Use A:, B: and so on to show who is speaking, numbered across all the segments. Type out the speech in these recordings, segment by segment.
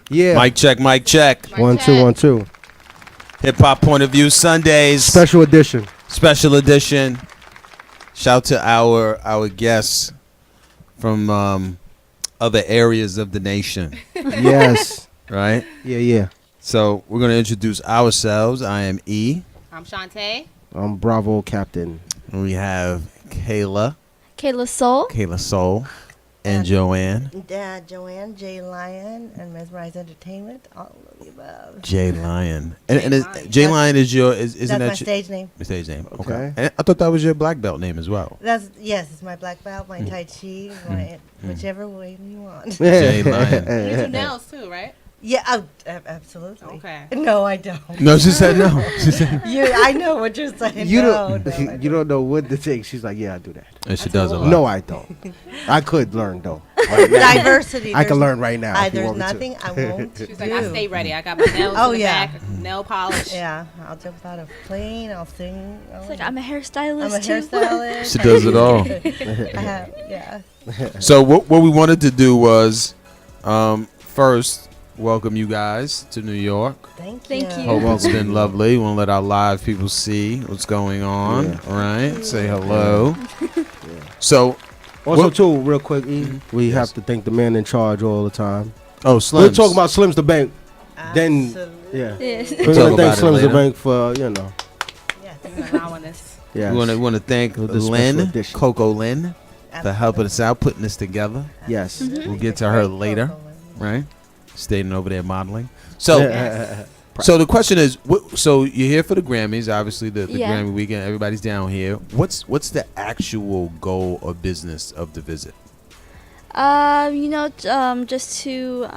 A: Yeah.
B: Mic check, mic check.
A: 1 2 1 2.
B: Hip Hop Point of View Sundays.
A: Special edition.
B: Special edition. Shout to our guests from other areas of the nation.
A: Yes.
B: Right?
A: Yeah.
B: So we're going to introduce ourselves. I am E.
C: I'm Shantae.
A: I'm Bravo Captain.
B: And we have Kayla
D: Kaylasol,
B: and Jo Ann.
E: Jo Ann, J Lion, and Mesmerized Entertainment. All of the above.
B: J Lion. And J Lion is your isn't
E: That's
B: that
E: my stage name.
B: your stage name?
A: Okay.
B: Okay. And I thought that was your black belt name as well.
E: Yes, it's my black belt, my Tai Chi, whichever way you want.
B: J Lion.
C: You do nails too, right?
E: Yeah, absolutely.
C: Okay.
E: No, I don't.
B: No, she said no. She said
E: I know what you're saying.
A: You
E: no,
A: don't. You don't know what to take. She's like, yeah, I do that.
B: and she does a lot.
A: No, I don't. I could learn though.
E: Diversity.
A: I can learn right now. if you
E: There's
A: want me to.
E: nothing I won't do.
C: She's like, I stay ready. I got my nails in the back, nail polish.
E: Yeah, I'll jump out of a plane. I'll sing.
D: It's like I'm a hairstylist.
E: I'm a
D: too.
E: hairstylist.
B: She does it all.
E: Yeah.
B: So what we wanted to do was first welcome you guys to New York.
E: Thank
D: you.
B: Hope it's been lovely. We want to let our live people see what's going on. Right? Say hello. So
A: Also, too, real quick, we have to thank the man in charge all the time.
B: oh, Slims.
A: We'll talk about Slims the Bank. Then,
E: Absolutely.
A: yeah.
D: Yes.
A: We're
B: talk
A: gonna thank
B: about it
A: Slims the
B: later.
A: Bank for
E: Yes.
C: Allowing us.
A: Yeah.
B: We want to thank
A: For the
B: Lynn,
A: special edition.
B: Cokolynn, for helping us out, putting this together.
A: Yes.
B: We'll get to her later, right? Staying over there modeling. So, so the question is, so you're here for the Grammys, obviously the
D: Yeah.
B: Grammy weekend. Everybody's down here. What's the actual goal or business of the visit?
D: Just to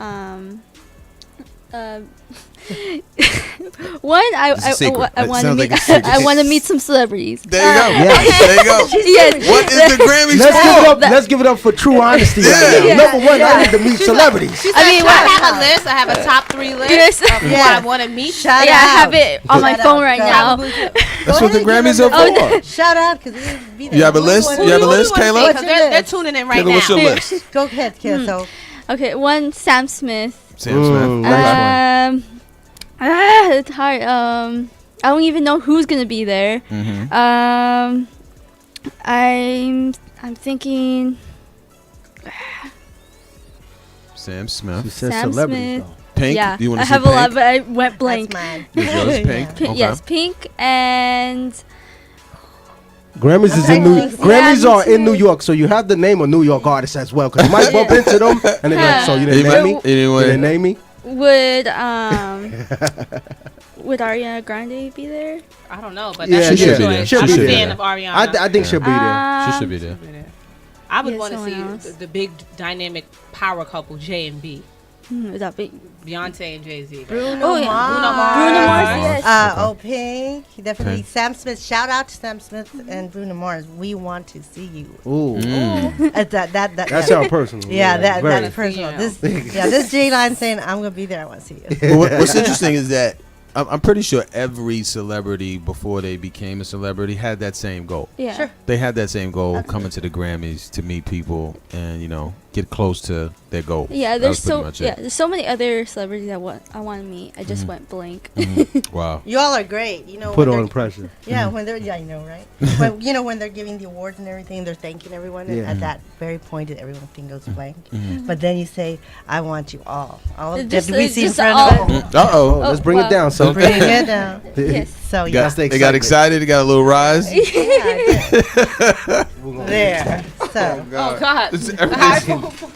D: one,
B: It's a secret.
D: I
B: It
D: want to
B: sounds
D: meet.
B: like a secret.
D: I want to meet some celebrities.
B: There you go.
A: Yes.
B: There you go.
D: Yes.
B: What is the Grammys
A: Let's give it
B: for?
A: up. Let's give it up for true honesty right now.
D: Yeah.
A: Number one, I need to meet celebrities.
D: I mean,
C: I have a list. I have a top 3 list
D: Yes.
C: of who
E: Yeah.
C: I want to meet.
E: Shout
D: yeah, I
E: out.
D: have it on my
E: Shout
D: phone
E: out.
D: right
E: Go.
D: now.
B: That's what the Grammys are for.
E: Shout out because be there.
B: You have a list? You have a list, Kayla?
C: Because they're tuning in right
B: Kayla, what's your
C: now.
B: list?
E: Go ahead, Kayla. So
D: Okay, one Sam Smith.
B: Sam Smith.
A: Nice one.
D: It's hard. I don't even know who's gonna be there.
B: Mm-hmm.
D: I'm thinking
B: Sam
A: She
B: Smith.
A: said
D: Sam
A: celebrities
D: Smith.
A: though.
B: Pink.
D: Yeah,
B: Do you want
D: I
B: to say
D: have a lot,
B: Pink?
D: but I went blank.
E: that's mine.
B: Is yours Pink? Okay.
D: Yes, Pink and
A: Grammys is in
E: Okay.
A: New.
E: Yeah,
A: Grammys
D: me
A: are in
D: too.
A: New York, so you have the name of New York artists as well. Because you might bump into them, and they're like, "So you didn't name me? You didn't name me?"
D: would would Ariana Grande be there?
C: I don't know, but
A: Yeah,
C: that's
B: she
C: your
B: should be there.
C: choice.
B: She
C: I'm
B: should
C: a
B: be
C: fan
B: there.
C: of Ariana.
A: I think she'll be there.
B: She should be there.
C: I would
D: Yeah,
C: want to
D: someone
C: see
D: else.
C: the big dynamic power couple J and B,
D: Is that big?
C: Beyonce and Jay-Z.
E: Bruno
D: Oh, yeah.
E: Mars.
D: Bruno Mars, yes.
E: Pink. Definitely.
B: Pink.
E: Sam Smith. Shout out to Sam Smith and Bruno Mars. We want to see you.
A: Ooh, that sounds personal.
E: Yeah,
A: Very.
E: that's personal. This J Line saying I'm gonna be there. I want to see you.
B: But what's interesting is that I'm pretty sure every celebrity before they became a celebrity had that same goal.
D: Yeah.
E: Sure.
B: They had that same goal coming to the Grammys to meet people and get close to their goal.
D: Yeah,
B: That
D: there's
B: was pretty much it.
D: there's so many other celebrities I want to meet. I just went blank.
B: Wow.
E: You all are great.
A: Put
E: when
A: on
E: they're-
A: pressure.
E: Yeah, when they're I know, right? when they're giving the awards and everything, they're thanking everyone. And
A: Yeah.
E: at that very point, everyone thing goes blank. But then you say, "I want you all of them."
D: Just-
E: Did we
D: it's
E: see in
D: just
E: front
D: all-
E: of it?
A: Oh,
D: Oh,
A: let's bring it
D: wow.
A: down. So
E: Bring it down.
D: Yes.
E: So
B: Got-
E: yeah,
A: That's the
B: they got
A: excitement.
B: excited. They got a little rise.
E: there. So,
C: Oh God,
B: Everything's-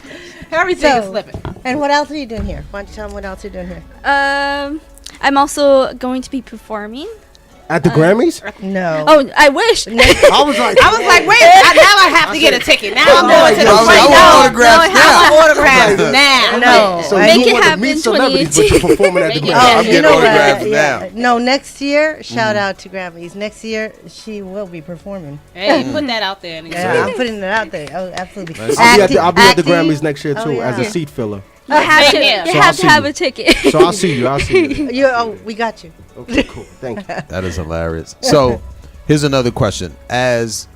C: everything is
E: So-
C: slipping.
E: and what else are you doing here? Why don't you tell them what else you're doing here?
D: I'm also going to be performing
A: At the Grammys?
E: No.
D: Oh, I wish.
A: I was like,
C: wait, now I have to get a ticket. Now I'm going to the
B: I want autographs
C: now. Autographs now.
E: No.
A: So
D: Make
A: you
D: it
A: want to
D: happen
A: meet celebrities, but
D: 2018.
A: you're performing at the
C: Make it
A: Grammys.
C: happen.
B: I'm getting autographs now.
E: No, next year, shout out to Grammys. Next year, she will be performing.
C: Hey, put that out there.
E: Yeah, I'm putting it out there. Oh, absolutely.
A: I'll be at the
E: Acting.
A: Grammys next year, too, as a
E: yeah.
A: seat filler.
D: You have to,
C: Yeah.
D: you
A: So
D: have
A: I'll
D: to
A: see
D: have
A: you.
D: a ticket.
A: So I'll see you.
E: We got you.
A: Okay, cool. Thank you.
B: That is hilarious. So, here's another question. As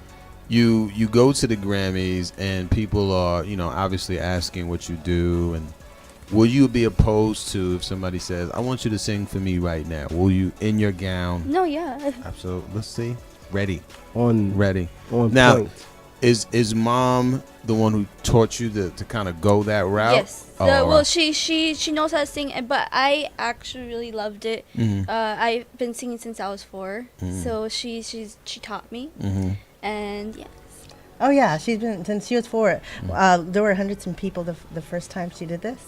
B: you go to the Grammys and people are, obviously asking what you do, and will you be opposed to if somebody says, "I want you to sing for me right now"? Will you, in your gown?
D: No, yeah.
B: Absolutely. Let's see. Ready.
A: On
B: Now,
A: point.
B: is mom the one who taught you to kind of go that route?
D: Yes.
B: Oh,
D: Well,
B: wow.
D: she knows how to sing, but I actually really loved it.
B: Mhm.
D: I've been singing since I was 4, so she taught me,
B: Mhm.
D: and yeah.
E: Oh yeah, she's been since she was 4. There were hundreds of people the first time she did this,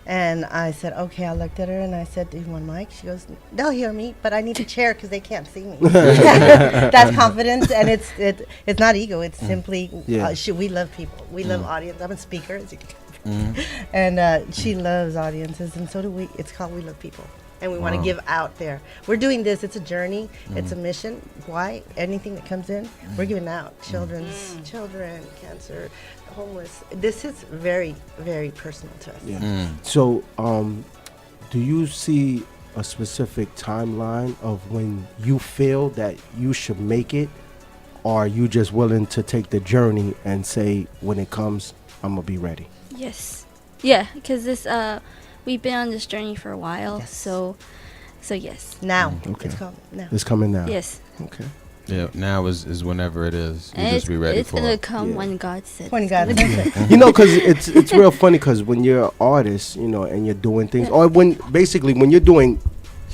E: and I said, okay. I looked at her and I said, "Do you want a mic?" She goes, "They'll hear me, but I need a chair because they can't see me." That's confidence, and it's not ego. It's simply
A: Yeah.
E: we love people. We love audience. I'm a speaker, as you can tell. And she loves audiences, and so do we. It's called We Love People. And we want to give out there. We're doing this. It's a journey. It's a mission. Why? Anything that comes in, we're giving out. Children, cancer, homeless. This is very, very personal to us.
A: Yeah. So, do you see a specific timeline of when you feel that you should make it, or are you just willing to take the journey and say, when it comes, I'm gonna be ready?
D: Yes. Yeah, because we've been on this journey for a while,
E: Yes.
D: so yes.
E: Now.
A: Okay.
E: It's called now.
A: It's coming now.
D: Yes.
A: Okay.
B: Yeah, now is whenever it is. You
D: And
B: just be ready
D: it's
B: for
D: gonna
B: it.
D: come
A: Yeah.
D: when God says.
E: When God says it.
A: Because it's real funny because when you're an artist, and you're doing things, or when you're doing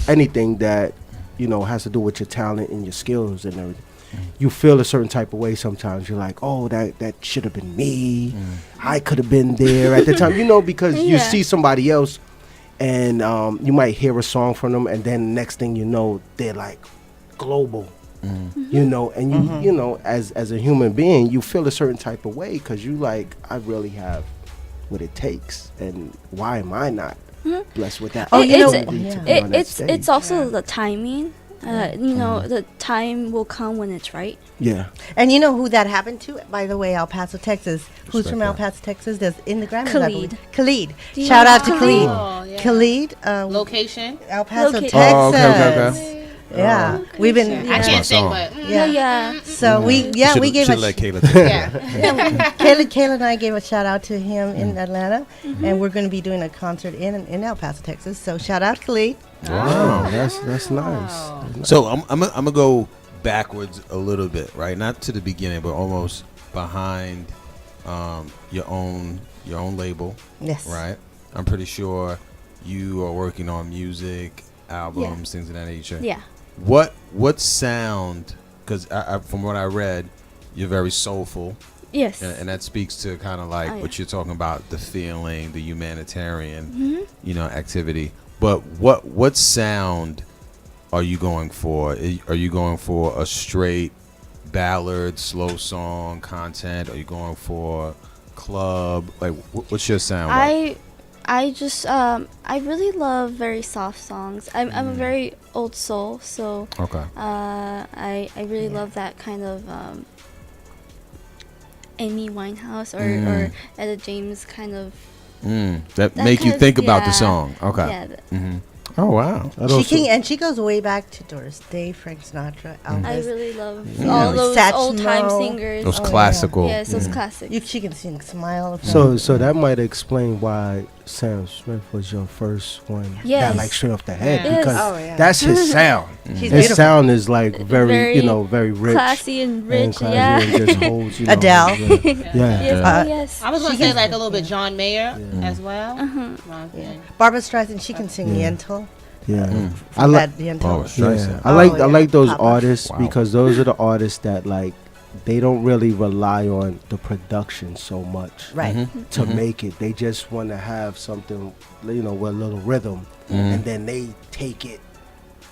A: anything that has to do with your talent and your skills and everything, you feel a certain type of way. Sometimes you're like, oh, that should have been me. I could have been there at the time, because you
D: Yeah.
A: see somebody else, and you might hear a song from them, and then next thing you know, they're like global. And you as a human being, you feel a certain type of way because you like, I really have what it takes, and why am I not blessed with that?
D: It's also the timing. The time will come when it's right.
A: Yeah.
E: And you know who that happened to? By the way, El Paso, Texas. Who's from
B: that.
E: El Paso, Texas? That's in the Grammys, I believe. Khalid.
D: Do you
E: Shout
D: know
E: out to
D: Khalid?
E: Khalid.
C: Oh, yeah.
E: Khalid.
C: Location.
E: El Paso,
D: Location.
E: Texas.
B: Oh, okay.
E: Yeah, we've been.
C: I can't sing,
B: song.
C: but
D: Yeah.
E: So we gave a
B: let Kayla take it.
C: yeah.
E: Kayla and I gave a shout out to him in Atlanta, and we're going to be doing a concert in El Paso, Texas. So shout out Khalid.
A: Wow, that's nice.
B: So I'm gonna go backwards a little bit, right? Not to the beginning, but almost behind your own label,
E: Yes.
B: right? I'm pretty sure you are working on music, albums, things of that nature.
D: Yeah.
B: What sound? Because from what I read, you're very soulful,
D: Yes.
B: and that speaks to kind of like what you're talking about, the feeling, the humanitarian, activity. But what sound are you going for? Are you going for a straight ballad, slow song content? Are you going for club? Like, what's your sound like?
D: I just I really love very soft songs. I'm a very old soul, so
B: Okay.
D: I really love that kind of Amy Winehouse or Etta James kind of.
B: That
D: That
B: make you
D: kind of-
B: think about the
D: yeah.
B: song. Okay.
D: Yeah,
B: Oh wow.
E: She goes way back to Doris Day, Frank Sinatra, Elvis.
D: I really love
E: You
D: all
E: know,
D: those
E: Satchmo.
D: old time singers.
B: Those
E: Oh, yeah.
B: classical.
D: Yes, those classics.
E: She can sing "Smile."
A: So that might explain why Sam Smith was your first one.
D: Yes.
A: That like straight off the head
D: Yes.
A: because
E: Oh, yeah.
A: that's his sound.
E: She's
A: His
E: beautiful.
A: sound is like very
D: Very
A: very rich,
D: classy and rich.
A: classy
D: Yeah.
A: and just holds,
E: Adele.
D: Yes,
A: Yeah.
D: yes.
C: I was gonna
E: She
C: say
E: can-
C: like a little bit John Mayer as well.
E: Yeah. Barbara Streisand, she can sing Yentl.
A: Yeah. I
E: From
A: like.
E: that Yentl.
B: Barbara Streisand.
A: Yeah. I like those
E: Papa.
A: artists
B: Wow.
A: because those are the artists that like they don't really rely on the production so much
E: Right.
A: to make it. They just want to have something, with a little rhythm, and then they take it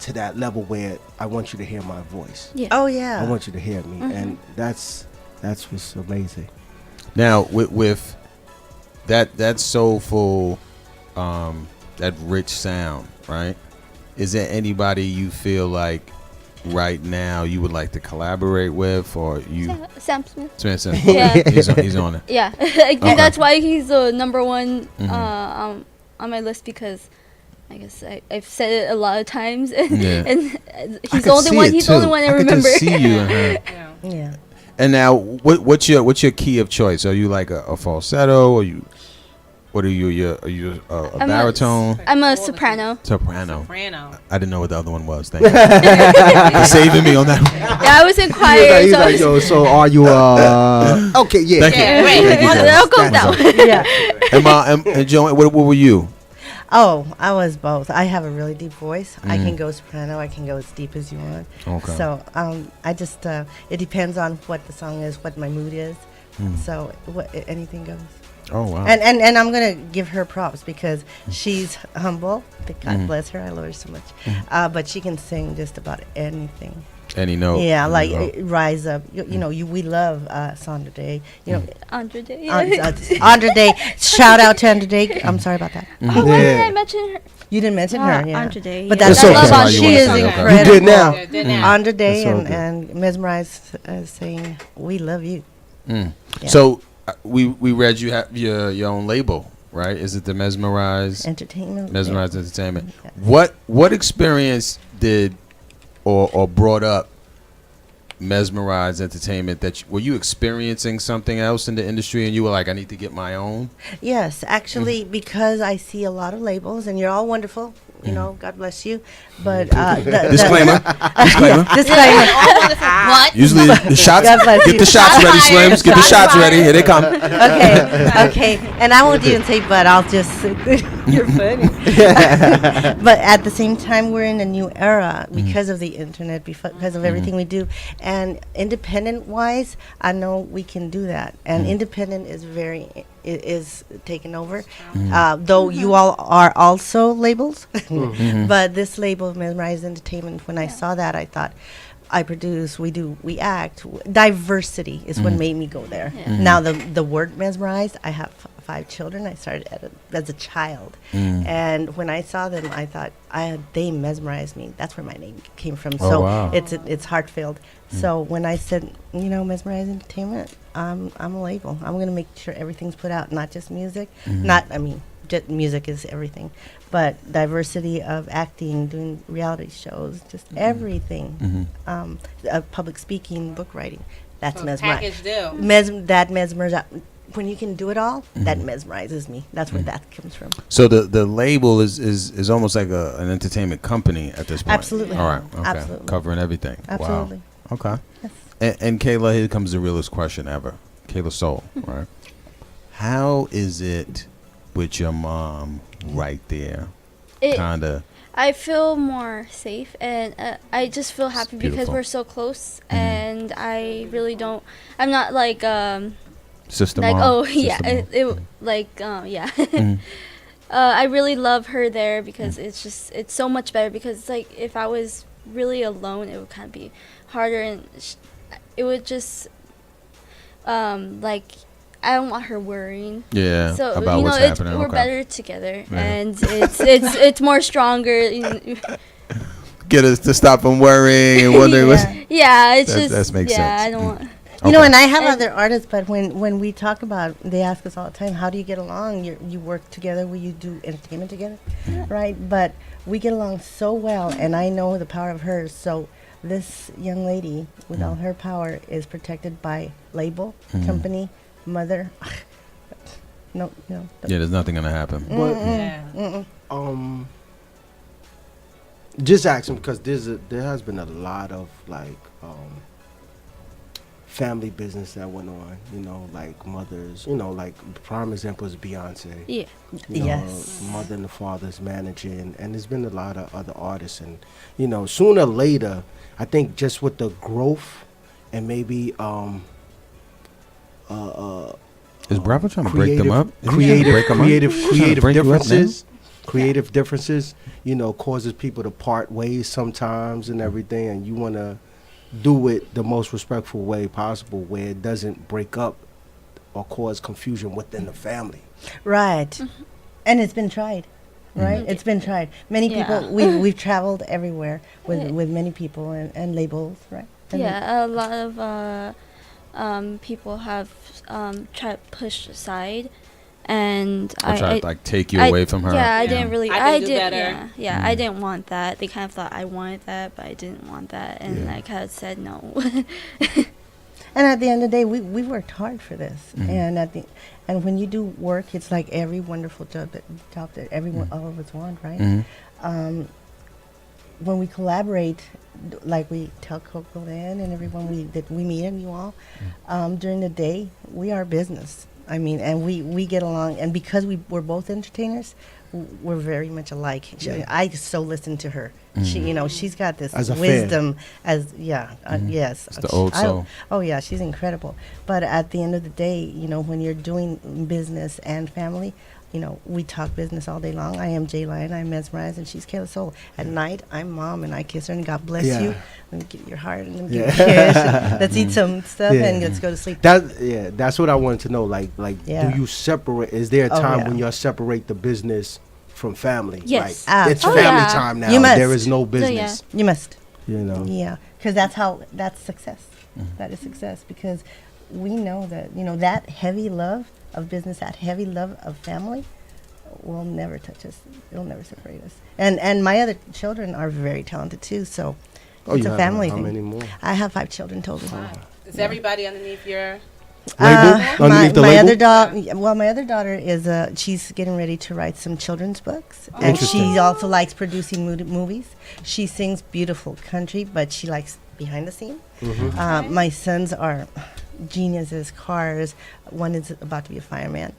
A: to that level where I want you to hear my voice.
D: Yeah.
E: Oh yeah.
A: I want you to hear me, and that's what's amazing.
B: Now with that soulful, that rich sound, right? Is there anybody you feel like right now you would like to collaborate with, or you?
D: Sam Smith.
B: Smith.
D: Yeah.
B: he's on it.
D: Yeah. That's why he's the number one on my list, because I guess I've said it a lot of times, and he's the only one. He's the only one I remember.
B: I could just see you in her.
E: Yeah.
B: And now, what's your key of choice? Are you like a falsetto, or you? What are you? Are you a baritone?
D: I'm a soprano.
B: Soprano.
C: Soprano.
B: I didn't know what the other one was. Thank you for saving me on that.
D: Yeah, I was in choir.
A: He's like, yo, so are you? Okay, yeah.
B: Thank you. Thank you,
D: I'll go with that one.
E: Yeah.
B: And Joanne, what were you?
E: Oh, I was both. I have a really deep voice. I can go soprano. I can go as deep as you want.
B: Okay.
E: So I just it depends on what the song is, what my mood is. So anything goes.
B: Oh wow.
E: And I'm gonna give her props because she's humble. God bless her. I love her so much. But she can sing just about anything.
B: Any note.
E: Yeah, like Rise Up. You know, we love Sandra Day. You know,
D: Andre Day.
E: Andre Day. Shout out to Andre Day. I'm sorry about that.
D: Oh, why did I mention her?
E: You didn't mention her, yeah.
D: Andre Day.
E: But
D: Yeah.
E: that's
A: okay.
E: I love
A: That's
E: how
A: why you
E: she
A: wanna
E: is
A: say that.
E: incredible.
A: You did now.
C: Did now.
E: Andre Day
A: That's so
E: and Mesmerized saying, "We love you."
B: Mm.
E: Yeah.
B: So we read you have your own label, right? Is it the Mesmerized
E: Entertainment.
B: Entertainment?
E: Yeah.
B: What experience did or brought up Mesmerized Entertainment that were you experiencing something else in the industry and you were like, I need to get my own?
E: Yes, actually, because I see a lot of labels, and you're all wonderful. You know, God bless you. But
B: Disclaimer. Disclaimer.
E: disclaimer.
C: What?
B: Usually the shots.
E: God bless
B: Get
E: you.
B: the shots ready, Slims. Get the shots ready. Here they come.
E: Okay. And I won't even say, but I'll just. You're funny. But at the same time, we're in a new era because of the internet, because of everything we do, and independent-wise, I know we can do that. And independent is taken over, though you all are also labels. But this label, Mesmerized Entertainment, when I saw that, I thought, I produce, we act. Diversity is what made me go there. Now, the word mesmerized, I have 5 children. I started as a child. And when I saw them, I thought, they mesmerized me. That's where my name came from.
B: Oh,
E: So
B: wow.
E: it's heartfelt. So when I said, Mesmerized Entertainment, I'm a label. I'm going to make sure everything's put out, not just music. Just music is everything. But diversity of acting, doing reality shows, just everything. Public speaking, book writing. That's mesmerized.
C: Package deal.
E: That mesmerizes. When you can do it all, that mesmerizes me. That's where that comes from.
B: So the label is almost like an entertainment company at this point.
E: Absolutely.
B: All right. Okay.
E: Absolutely.
B: Covering everything.
E: Absolutely.
B: Wow. Okay.
E: Yes.
B: And Kayla, here comes the realest question ever. Kayla Sol, right? How is it with your mom right there? Kind of.
D: I feel more safe, and I just feel happy because
B: beautiful.
D: we're so close, and I really don't. I'm not like
B: Sister
D: like
B: mom.
D: Sister mom. I really love her there because it's so much better, because it's like if I was really alone, it would kind of be harder, and it would just like I don't want her worrying.
B: Yeah.
D: So
B: about what's happening.
D: we're better together, and it's more stronger.
B: Get us to stop from worrying and wondering what's.
D: Yeah, it's
B: That
D: just
B: makes sense.
D: I don't want.
E: You know, and I have other artists, but when we talk about, they ask us all the time, how do you get along? You work together, will you do entertainment together, right? But we get along so well, and I know the power of hers. So this young lady, with all her power, is protected by label, company, mother. No.
B: Yeah, there's nothing gonna happen.
C: Yeah.
A: Just asking because there has been a lot of like family business that went on, like mothers, like prime example is Beyonce.
D: Yeah.
E: Yes.
A: Mother and the father's managing, and there's been a lot of other artists, and sooner or later, I think just with the growth and maybe
B: Is Bravo trying to break them up?
A: Creative differences. creative differences, causes people to part ways sometimes and everything, and you want to do it the most respectful way possible, where it doesn't break up or cause confusion within the family.
E: Right. And it's been tried. Right, it's been tried. Many people. We've traveled everywhere with many people and labels. Right. And
D: a lot of people have tried to push aside, and
B: I tried to like take you away from her.
D: Yeah, I didn't really.
C: I did better.
D: I didn't want that. They kind of thought I wanted that, but I didn't want that, and I kind of said no.
E: And at the end of the day, we worked hard for this, and when you do work, it's like every wonderful job that everyone all of us want, right? When we collaborate, like we tell Cokolynn and everyone that we meet and you all, during the day, we are business. I mean, and we get along, and because we're both entertainers, we're very much alike. I so listen to her. She, she's got this wisdom yes.
B: It's the old soul.
E: She's incredible. But at the end of the day, when you're doing business and family, we talk business all day long. I am J Lion, I'm Mesmerized, and she's Kayla Sol. At night, I'm Mom, and I kiss her, and God bless you. Let me give you your heart, and let me give you a kiss. Let's eat some stuff, and let's go to sleep.
A: That's what I wanted to know. Like, do you separate? Is there a time when you separate the business from family?
D: Yes.
A: Like, it's family time now.
E: You must.
A: There is no business.
E: You must.
A: Yeah,
E: because that's success. That is success, because we know that that heavy love of business, that heavy love of family, will never touch us. It'll never separate us. And my other children are very talented too. So it's a family thing. How
A: many more?
E: I have 5 children total.
C: Wow. Is everybody underneath your
A: label? Underneath the label?
E: My other daughter is she's getting ready to write some children's books, and she also likes producing movies. She sings beautiful country, but she likes behind the scene. My sons are geniuses, cars. One is about to be a fireman,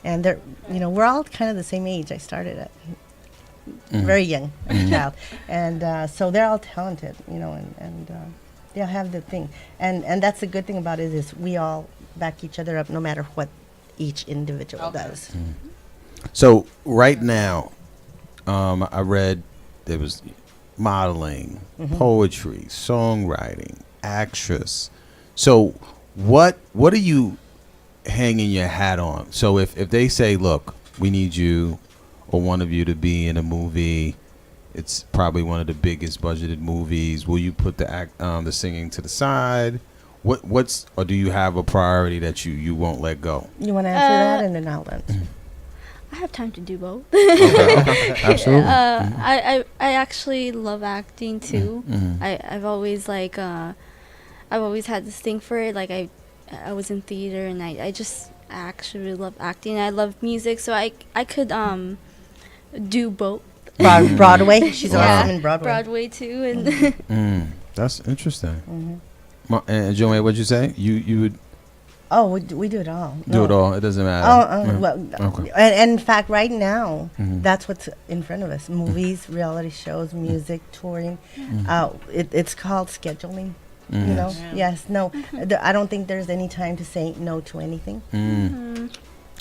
E: and they're we're all kind of the same age. I started at very young child, and so they're all talented, and they'll have the thing, and that's the good thing about it is we all back each other up no matter what each individual does.
B: So right now, I read there was modeling, poetry, songwriting, actress. So what are you hanging your hat on? So if they say, look, we need you or one of you to be in a movie, it's probably one of the biggest budgeted movies, will you put the singing to the side? Or do you have a priority that you won't let go?
E: You want to answer that, and then I'll answer.
D: I have time to do both.
B: Okay. Absolutely.
D: I actually love acting too. I've always I've always had this thing for it. Like I was in theater, and I just actually really love acting. I love music, so I could do both.
E: Broadway. She's awesome in Broadway.
D: Broadway too, and
B: that's interesting. And Jo Ann, what'd you say? You would?
E: Oh, we do it all.
B: Do it all. It doesn't matter.
E: Well,
B: okay.
E: And in fact, right now, that's what's in front of us: movies, reality shows, music, touring. It's called scheduling. Yes, no. I don't think there's any time to say no to anything.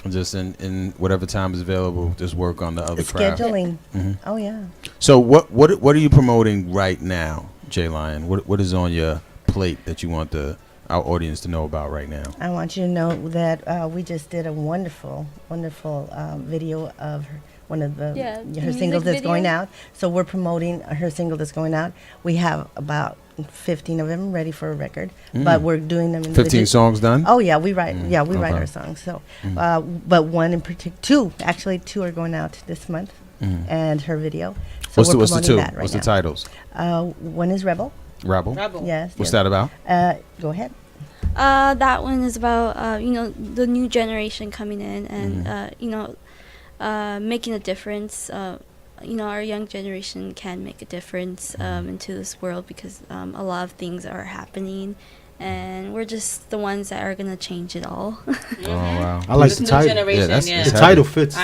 B: Just in whatever time is available, just work on the other craft.
E: Scheduling. Oh yeah.
B: So what are you promoting right now, J Lion? What is on your plate that you want our audience to know about right now?
E: I want you to know that we just did a wonderful video of one of her singles that's going out. So we're promoting her single that's going out. We have about 15 of them ready for a record, but we're doing them in
B: 15 songs done.
E: Oh yeah, we write write our songs. So but one in particular, two are going out this month, and her video. So
B: what's the two?
E: That
B: What's
E: now.
B: The titles?
E: One is Rebel. Yes.
B: What's that about?
E: Go ahead.
D: That one is about the new generation coming in, and making a difference. Our young generation can make a difference into this world, because a lot of things are happening, and we're just the ones that are gonna change it all.
B: Oh wow!
A: I like the title.
B: The
A: title fits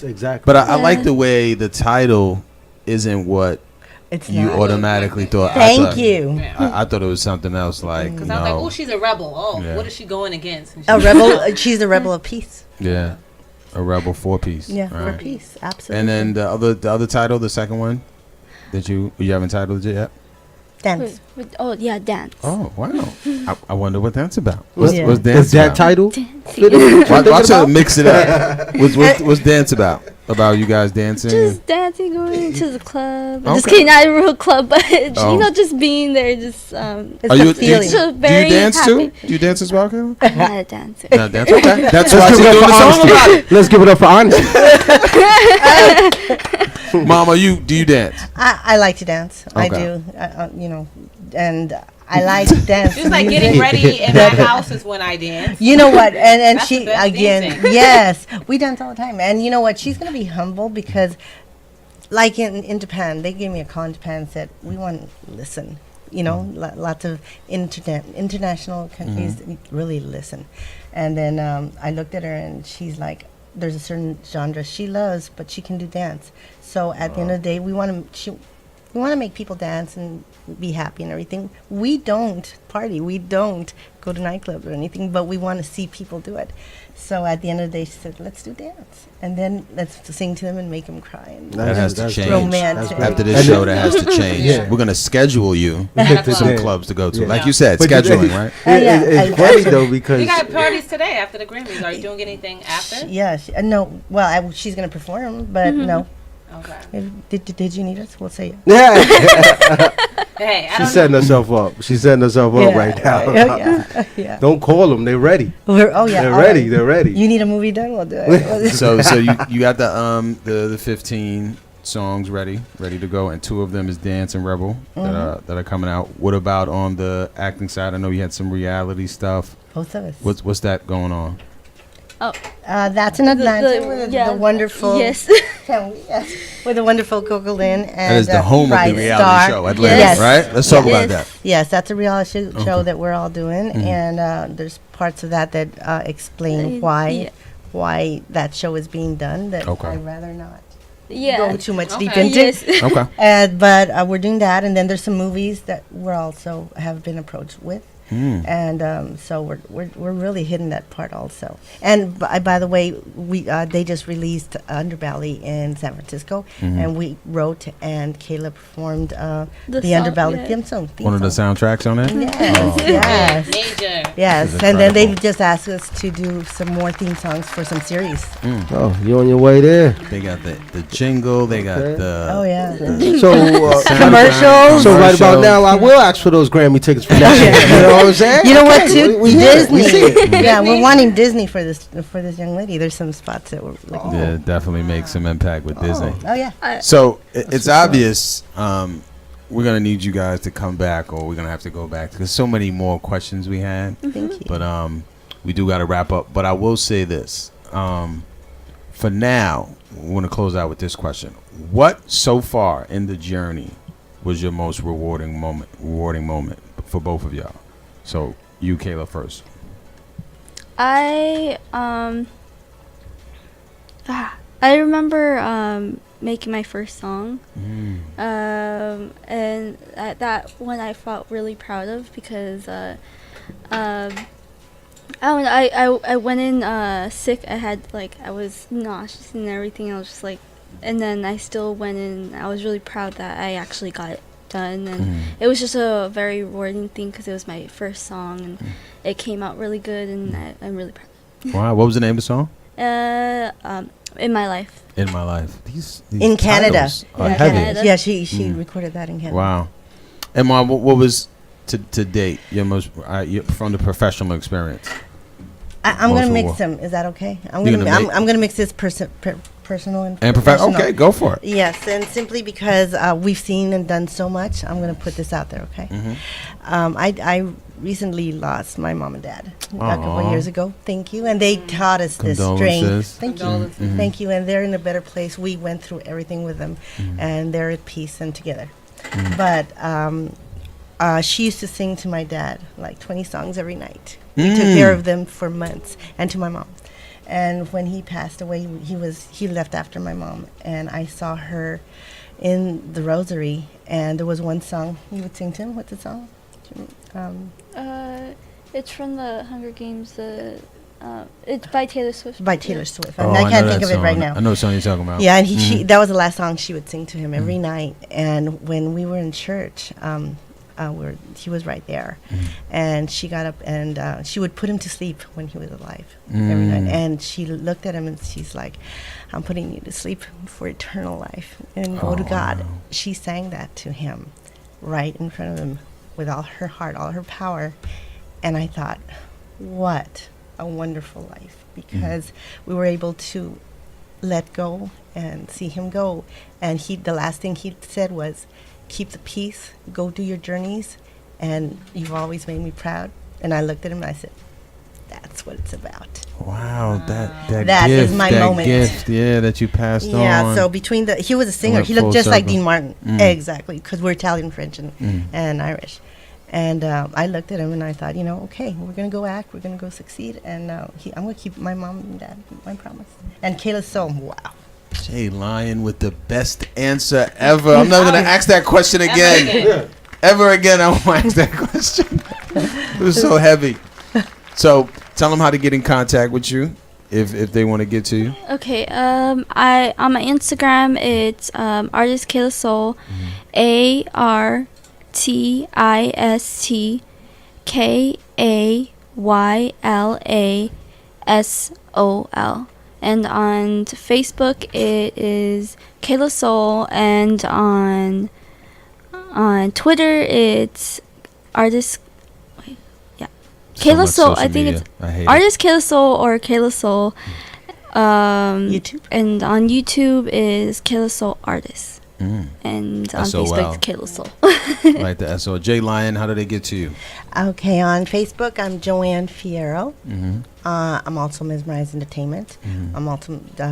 A: exactly.
B: But I like the way the title isn't what you automatically thought.
E: Thank you.
B: I thought it was something else, like
C: because I was like, oh, she's a rebel. Oh, what is she going against?
E: A rebel. She's a rebel of peace.
B: Yeah. A rebel 4-piece.
E: Yeah,
B: right.
E: 4-piece, absolutely.
B: And then the other title, the second one, that you haven't titled it yet.
E: Dance.
D: Oh yeah, dance.
B: Oh wow! I wonder what that's about. What's
E: Yeah.
B: dance
A: Is that
B: about?
A: title?
B: Watch her mix it up. What's dance about? About you guys dancing?
D: Just dancing, going to the club. Just
B: Okay.
D: kidding, not a real club, but
B: Oh.
D: you know, just being there. Just
E: It's
B: Are
E: a
B: you?
E: feeling.
D: Just
B: Do
D: very
B: you dance
D: happy.
B: too? Do you dance as well, Kayla?
D: I'm not a dancer.
B: Not dance. Okay. That's why
A: Let's
B: she's
A: give it
B: doing
A: up
B: the
A: for
B: song about
A: honesty. Let's give it up for honesty.
B: it. Mama, do you dance?
E: I like to dance. I
B: Okay.
E: do. You know, and I like dance.
C: She was like,
E: music.
C: getting ready in my house is when I dance.
E: You know what? And
C: That's
E: she
C: the best
E: again.
C: dancing.
E: Yes, we dance all the time. And you know what? She's gonna be humble because, like in Japan, they gave me a call in Japan and said we want to listen. You know, lots of international countries really listen. And then I looked at her and she's like, there's a certain genre she loves, but she can do dance. So at the end of the day, we want to make people dance and be happy and everything. We don't party. We don't go to nightclubs or anything, but we want to see people do it. So at the end of the day, she said, let's do dance. And then let's sing to them and make them cry. And
B: That has to
A: That's
B: change.
E: romantic.
B: After this show, that has to change.
A: Yeah.
B: We're gonna schedule you
A: To
B: some
A: dance.
B: clubs to go to.
A: Yeah.
B: Like you said,
A: But
B: scheduling, right?
E: Yeah,
A: It's
E: I-
A: funny though because
C: You got parties today after the Grammys. Are you doing anything after?
E: Yeah, no. Well, she's going to perform, but no.
C: Okay.
E: Did you need us? We'll say it.
A: yeah,
C: Hey, I
A: she's
C: don't
A: setting herself up. She's setting herself up right now.
E: Yeah.
A: Don't call them. They're ready.
E: Oh yeah.
A: They're
E: all
A: ready.
E: right.
A: They're ready.
E: You need a movie done? We'll do it.
B: So you got the 15 songs ready to go, and 2 of them is Dance and Rebel that are coming out. What about on the acting side? I know you had some reality stuff.
E: Both of us.
B: What's that going on?
D: Oh,
E: That's in Atlanta with the wonderful.
D: Yes.
E: Yes, with the wonderful Cokolynn and
B: That is the home of
E: Bright
B: the reality
E: Star.
B: show, Atlanta,
E: Yes.
B: right? Let's talk about
D: Yes.
B: that.
E: Yes, that's a reality show
B: Okay.
E: that we're all doing, and there's parts of that explain why that show is being done. That
B: Okay.
E: I'd rather not
D: Yeah.
E: go too much deep
C: Okay.
E: into.
D: Yes.
B: Okay.
E: But we're doing that, and then there's some movies that we're also have been approached with. And so we're really hitting that part also. And by the way, they just released Underbelly in San Francisco, and we wrote and Kayla performed the
D: song,
E: Underbelly
D: yeah.
E: theme song.
B: One of the soundtracks on there.
E: Yes,
C: Major.
E: yes.
B: This is
E: And then they
B: incredible.
E: just asked us to do some more theme songs for some series.
A: Oh, you on your way there?
B: They got the jingle. They got
A: Okay.
B: the
E: Oh yeah.
A: So
E: Commercials.
A: So right about now, I will ask for those Grammy tickets for next year. You know what I'm saying?
E: You know what? Too
A: We see it.
E: Disney. Yeah, we're wanting Disney for this young lady. There's some spots that we're looking.
B: Yeah, definitely make some impact with Disney.
E: Oh yeah.
B: So it's obvious we're gonna need you guys to come back, or we're gonna have to go back. There's so many more questions we had,
E: Thank you.
B: but we do got to wrap up. But I will say this: for now, we're gonna close out with this question. What so far in the journey was your most rewarding moment for both of y'all? So you, Kayla, first.
D: I remember making my first song, and that one I felt really proud of because I don't know, I went in sick. I was nauseous and everything. I was just like, and then I still went in. I was really proud that I actually got it done, and it was just a very rewarding thing because it was my first song and it came out really good, and I'm really proud.
B: Wow, what was the name of the song?
D: In my life.
B: In My Life. These
E: In Canada.
B: titles are
D: Yeah,
B: heavy.
D: Canada.
E: Yeah, she recorded that in Canada.
B: Wow. And Mom, what was to date your most from the professional experience?
E: I'm
B: Most
E: gonna
B: reward.
E: mix them. Is that okay? I'm
B: You're
E: gonna
B: gonna make-
E: I'm gonna mix this personal and
B: And
E: professional.
B: okay, go for it.
E: Yes, and simply because we've seen and done so much, I'm going to put this out there, okay? I recently lost my mom and dad a couple
B: Aw.
E: of years ago. Thank you. And they taught us this
B: Condolences.
E: strength. Thank you.
C: Condolences.
E: Thank you. And they're in a better place. We went through everything with them, and they're at peace and together. But she used to sing to my dad like 20 songs every night. We took care of them for months, and to my mom. And when he passed away, he left after my mom, and I saw her in the rosary, and there was one song you would sing to him. What's the song?
D: It's from the Hunger Games. It's by Taylor Swift.
E: By Taylor Swift.
B: Oh,
E: I can't
B: know
E: think
B: that
E: of it
B: song.
E: right now.
B: I know what song you're talking about.
E: Yeah, and she that was the last song she would sing to him every night. And when we were in church, he was right there, and she got up and she would put him to sleep when he was alive every night. And she looked at him and she's like, "I'm putting you to sleep for eternal life and go to God."
B: Wow.
E: She sang that to him right in front of him with all her heart, all her power. And I thought, what a wonderful life, because we were able to let go and see him go. And the last thing he said was, "Keep the peace, go do your journeys, and you've always made me proud." And I looked at him and I said, that's what it's about.
B: Wow, that
E: That
B: gift,
E: is my
B: that
E: moment.
B: gift, yeah, that you passed on.
E: Yeah, so between he was a singer.
B: Went
E: He looked
B: full
E: just like
B: circle.
E: Dean Martin. Exactly, because we're Italian, French,
B: Mm.
E: and Irish. And I looked at him and I thought, okay, we're going to go act, we're going to go succeed, and I'm going to keep my mom and dad, my promise. And Kayla Sol, wow.
B: Jay Lion with the best answer ever. I'm not going to ask that question again. Ever again, I won't ask that question. It was so heavy. So tell them how to get in contact with you if they want to get to you.
D: Okay. I on my Instagram it's artist Kayla Sol, ArtistKaylasol, and on Facebook it is Kayla Sol, and on Twitter it's artist.
B: So
D: Kayla
B: much
D: Sol,
B: social
D: I think
B: media.
D: it's
B: I hate
D: artist Kayla Sol or Kayla Sol.
E: YouTube?
D: And on YouTube is Kayla Sol Artist.
B: it.
D: And on
B: SOL.
D: Facebook, Kayla Sol.
B: Like the SO. Jay Lion, how do they get to you?
E: Okay, on Facebook, I'm Jo Ann Fiero.
B: Mm-hmm.
E: I'm also Mesmerized Entertainment.
B: Mhm.
E: I'm also Jo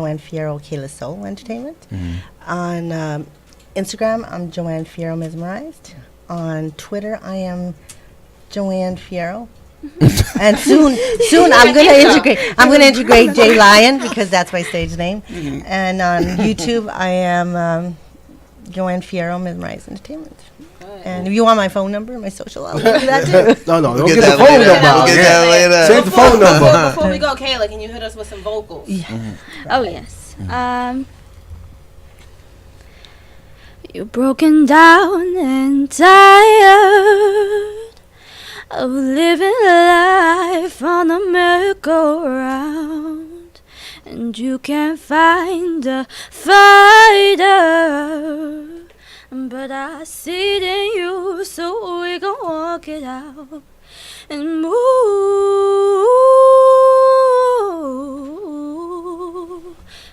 E: Ann Fiero, Kayla Sol Entertainment.
B: Mm-hmm.
E: On Instagram, I'm Jo Ann Fiero Mesmerized. On Twitter, I am Jo Ann Fiero. And soon I'm gonna integrate Jay Lion, because that's my stage name. And on YouTube, I am Jo Ann Fiero Mesmerized Entertainment. And if you want my phone number, my social, I'll give you that too.
A: No, don't
B: get
A: get the
B: that
A: phone
B: later.
A: number out.
B: We'll get that later.
A: Save the phone number.
C: Before we go, Kayla, can you hit us with some vocals?
D: Oh, yes. You're broken down and tired of living life on a merry-go-round, and you can't find a fighter, but I see it in you, so we gon' walk it out and move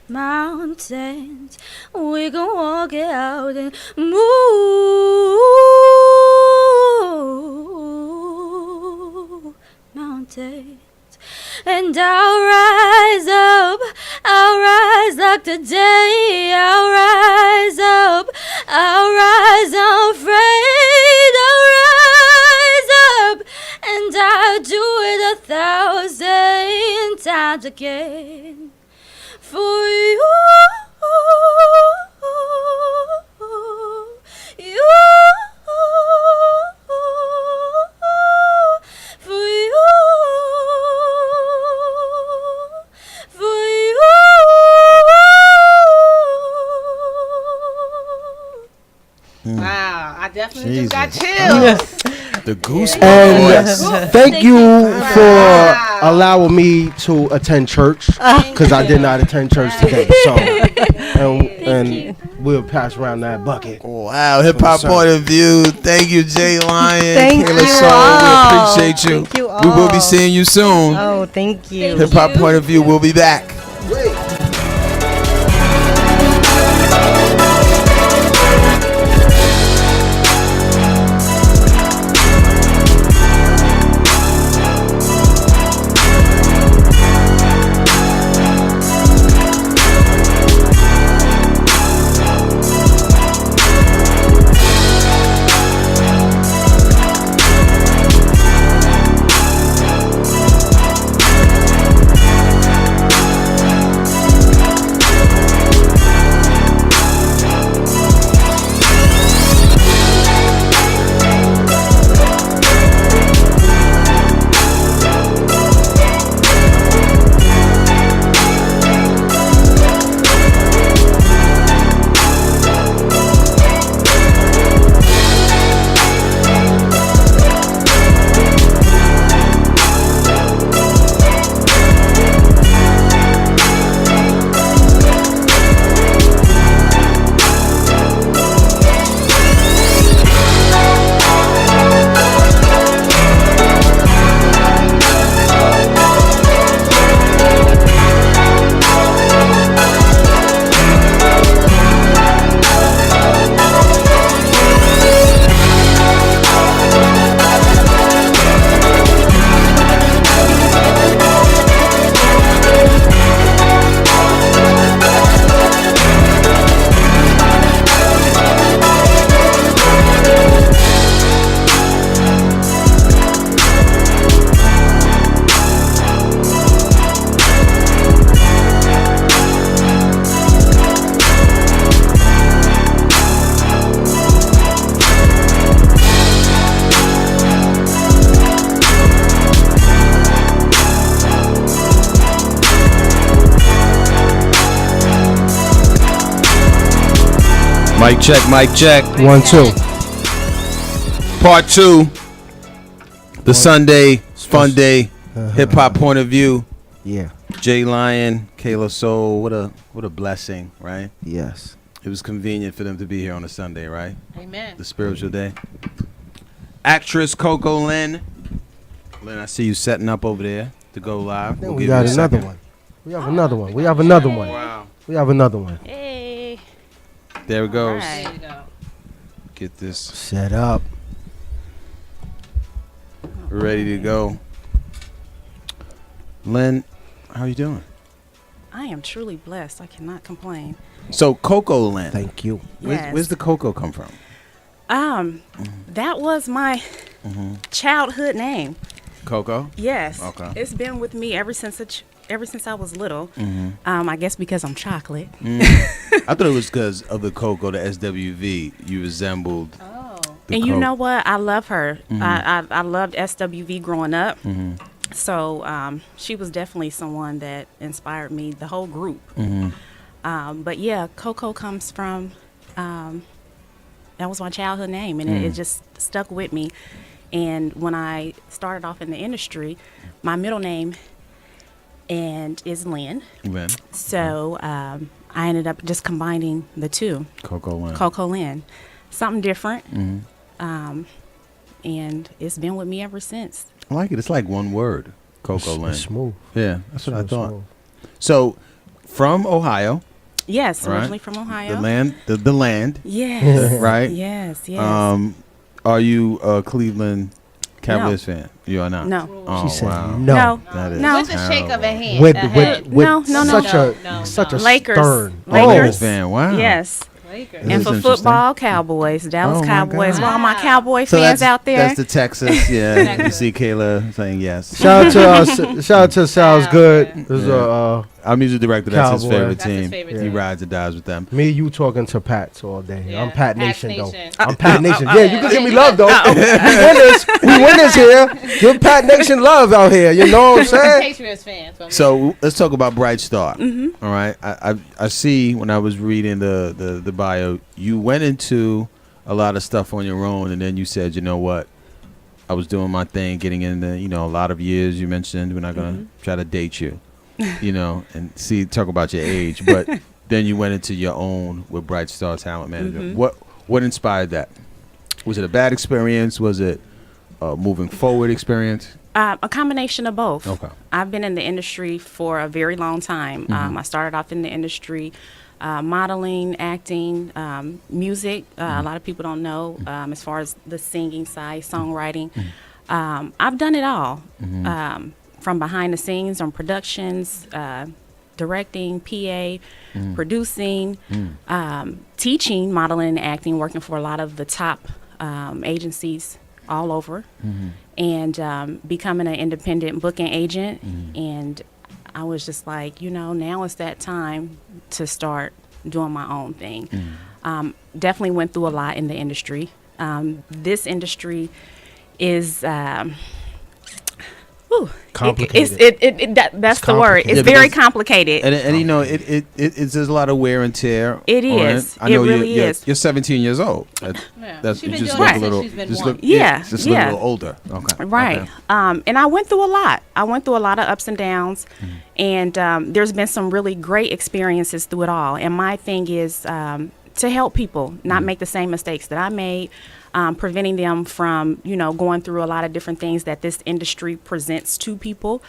D: mountains. We gon' walk it out and move mountains. And I'll rise up, I'll rise like the day. I'll rise up, I'll rise unafraid. I'll rise up, and I'll do it 1,000 times again for you. For you.
C: Wow, I definitely
B: Jesus.
C: just got chills.
B: The goosebumps.
A: And
B: voice.
A: thank you for
C: Wow.
A: allowing me to attend church, because I did not attend church today. So, and we'll pass around that bucket.
B: Wow, hip hop
A: Sir.
B: point of view. Thank you, Jay Lion.
E: Thank
B: Kayla
E: you
B: Sol,
E: all.
B: we appreciate you.
E: Thank you
B: We will be
E: all.
B: seeing you soon.
E: Oh, thank you.
B: Hip hop point of view. We'll be back. Mic check, mic check.
A: 1, 2.
B: Part 2. The Sunday Fun Day Hip Hop Point of View.
A: Yeah.
B: Jay Lion, Kayla Sol. What a blessing, right?
A: Yes.
B: It was convenient for them to be here on a Sunday, right?
C: Amen.
B: The spiritual day. Actress Cokolynn. Lynn, I see you setting up over there to go live.
A: Then
B: We'll
A: we
B: give
A: got
B: you a
A: another
B: second.
A: one. We have another one. We have another one.
B: Wow.
A: We have another one.
C: Hey.
B: There it goes.
C: There you go.
B: Get this
A: Set up.
B: ready to go. Lynn, how you doing?
F: I am truly blessed. I cannot complain.
B: So Cokolynn.
A: Thank you.
F: Yes.
B: Where's the cocoa come from?
F: That was my childhood name.
B: Coco?
F: Yes.
B: Okay.
F: It's been with me ever since I was little. I guess because I'm chocolate.
B: I thought it was because of the cocoa, the SWV. You resembled.
C: Oh.
B: The
F: And you
B: Coke.
F: know what? I love her. I loved SWV growing up. So she was definitely someone that inspired me, the whole group. But yeah, Coco comes from, that was my childhood name, and it just stuck with me. And when I started off in the industry, my middle name is Lynn.
B: Lynn.
F: So I ended up just combining the two,
B: Cokolynn.
F: Cokolynn. Something different. And it's been with me ever since.
B: I like it. It's like one word.
A: It's
B: Cokolynn.
A: smooth.
B: Yeah, that's what I
A: So
B: thought.
A: smooth.
B: So, from Ohio,
F: Yes,
B: right?
F: originally from Ohio.
B: the land,
F: Yes.
B: right?
F: Yes, yes.
B: Are you a Cleveland Cavaliers fan? You are not.
F: No.
B: Oh,
A: She said
B: wow.
A: no.
F: No.
B: That is
F: No.
C: With a shake of a
B: terrible.
C: hand.
A: With
C: a head.
F: No, no, no.
A: such a
F: Lakers.
A: stern.
F: Lakers.
B: fan. Wow.
F: Yes.
C: Lakers.
F: And
B: That's
F: for
B: interesting.
F: football, Cowboys, Dallas
B: Oh, my
F: Cowboys.
B: God.
F: For all my
C: Wow.
F: Cowboy
B: So
F: fans out there.
B: That's the Texas. Yeah. You see Kayla saying yes.
A: Shout out to Sal's
C: Wow.
A: Good.
C: Yeah.
A: This is
B: Yeah. Our music director, that's his
A: Cowboy.
B: favorite
C: That's his
B: team.
C: favorite
B: He
C: team.
B: rides and dies with them.
A: me and you talking to Pats all day.
C: Yeah.
A: I'm Pat
C: Pats
A: Nation
C: Nation.
A: though. I'm Pat Nation. Yeah, you can give me
C: Yeah.
A: love though. We winners here. Give Pat Nation love out here. You know what I'm saying?
C: Patriots fans. but
B: So let's talk about Bright Star. All right, I see when I was reading the bio, you went into a lot of stuff on your own, and then you said, you know what, I was doing my thing, getting into a lot of years. You mentioned we're not gonna try to date you, and talk about your age, but then you went into your own with Bright Star Talent Management. What inspired that? Was it a bad experience? Was it a moving forward experience?
F: A combination of both.
B: Okay.
F: I've been in the industry for a very long time. I started off in the industry modeling, acting, music. A lot of people don't know as far as the singing side, songwriting. I've done it all, from behind the scenes on productions, directing, PA, producing, teaching, modeling, and acting, working for a lot of the top agencies all over, and becoming an independent booking agent. And I was just like, now it's that time to start doing my own thing. Definitely went through a lot in the industry. This industry is
A: Complicated.
F: That's the word.
A: complicated.
F: It's
B: Yeah,
F: very
B: because-
F: complicated.
B: It's there's a lot of wear and tear.
F: It
B: on
F: is.
B: I know
F: It really
B: you're,
F: is.
B: You're 17 years old.
C: Yeah.
B: That's
C: She's
B: you
C: been
B: just
C: doing
B: look
C: it
B: a little.
C: since she's been
B: Just
C: born.
B: look.
F: Yeah,
B: Just
F: yeah.
B: a little older. Okay.
F: Right.
B: Okay.
F: And I went through a lot. I went through a lot of ups and downs, and there's been some really great experiences through it all. And my thing is to help people not make the same mistakes that I made, preventing them from, going through a lot of different things that this industry presents to people,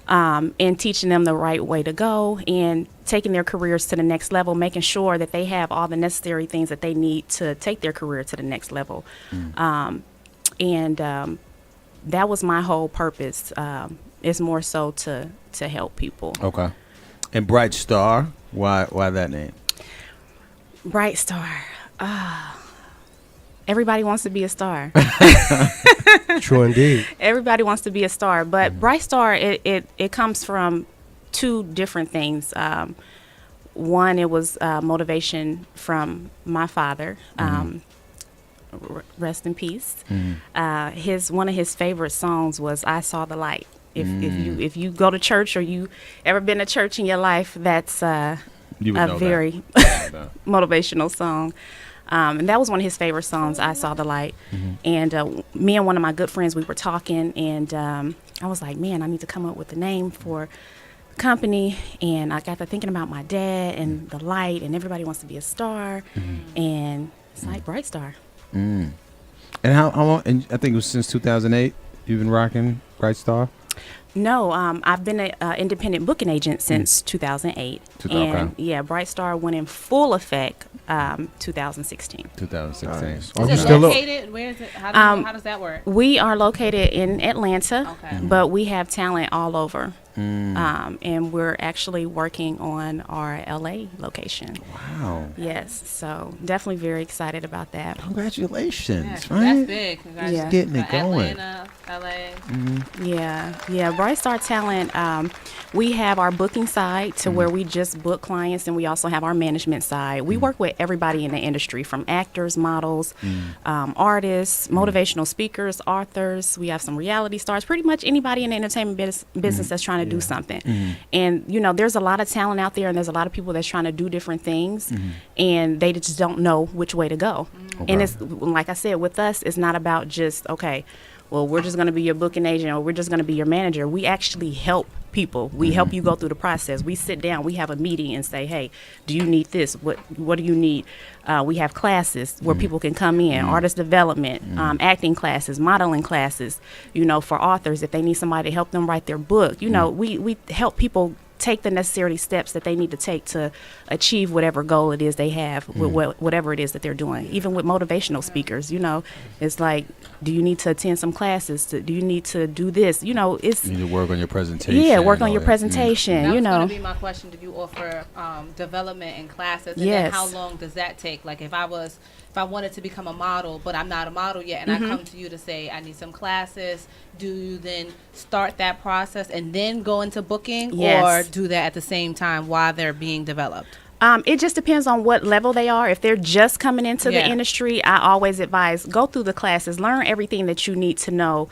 F: and teaching them the right way to go and taking their careers to the next level, making sure that they have all the necessary things that they need to take their career to the next level. And that was my whole purpose. Is more so to help people.
B: Okay. And Bright Star. Why that name?
F: Bright Star. Everybody wants to be a star.
A: True indeed.
F: Everybody wants to be a star, but Bright Star, it comes from two different things. One, it was motivation from my father. Rest in peace. One of his favorite songs was "I Saw the Light." If you go to church or you ever been to church in your life, that's
B: You would
F: a
B: know
F: very
B: that.
F: motivational song. And that was one of his favorite songs, I Saw the Light. And me and one of my good friends, we were talking, and I was like, man, I need to come up with a name for the company. And I got to thinking about my dad and the light, and everybody wants to be a star. And it's like Bright Star.
B: And how long? And I think it was since 2008 you've been rocking Bright Star?
F: No, I've been an independent booking agent since 2008. And yeah, Bright Star went in full effect 2016.
B: 2016.
A: Nice.
C: Is it
A: still
C: located? Where is it? How does that work?
F: We are located in Atlanta,
C: Okay.
F: but we have talent all over. And we're actually working on our LA location.
B: Wow.
F: Yes, so definitely very excited about that.
B: Congratulations,
C: Yeah,
B: right?
C: that's big. Congratulations.
B: Getting it going.
C: Atlanta, LA.
F: Yeah. Bright Star Talent, we have our booking side to where we just book clients, and we also have our management side. We work with everybody in the industry, from actors, models, artists, motivational speakers, authors. We have some reality stars, pretty much anybody in the entertainment business that's trying to do something. And, there's a lot of talent out there, and there's a lot of people that's trying to do different things, and they just don't know which way to go. And it's, like I said, with us, it's not about just, okay, well, we're just going to be your booking agent, or we're just going to be your manager. We actually help people. We help you go through the process. We sit down, we have a meeting and say, hey, do you need this? What do you need? We have classes where people can come in, artist development, acting classes, modeling classes, for authors, if they need somebody to help them write their book. We help people take the necessary steps that they need to take to achieve whatever goal it is they have with whatever it is that they're doing. Even with motivational speakers, it's like, do you need to attend some classes? Do you need to do this? It's,
B: you need to work on your presentation.
F: Yeah, work on your presentation.
C: That was going to be my question. Do you offer development and classes? And then how long does that take? Like if I wanted to become a model, but I'm not a model yet, and I come to you to say I need some classes, do you then start that process and then go into booking, or do that at the same time while they're being developed?
F: It just depends on what level they are. If they're just coming into the industry, I always advise go through the classes, learn everything that you need to know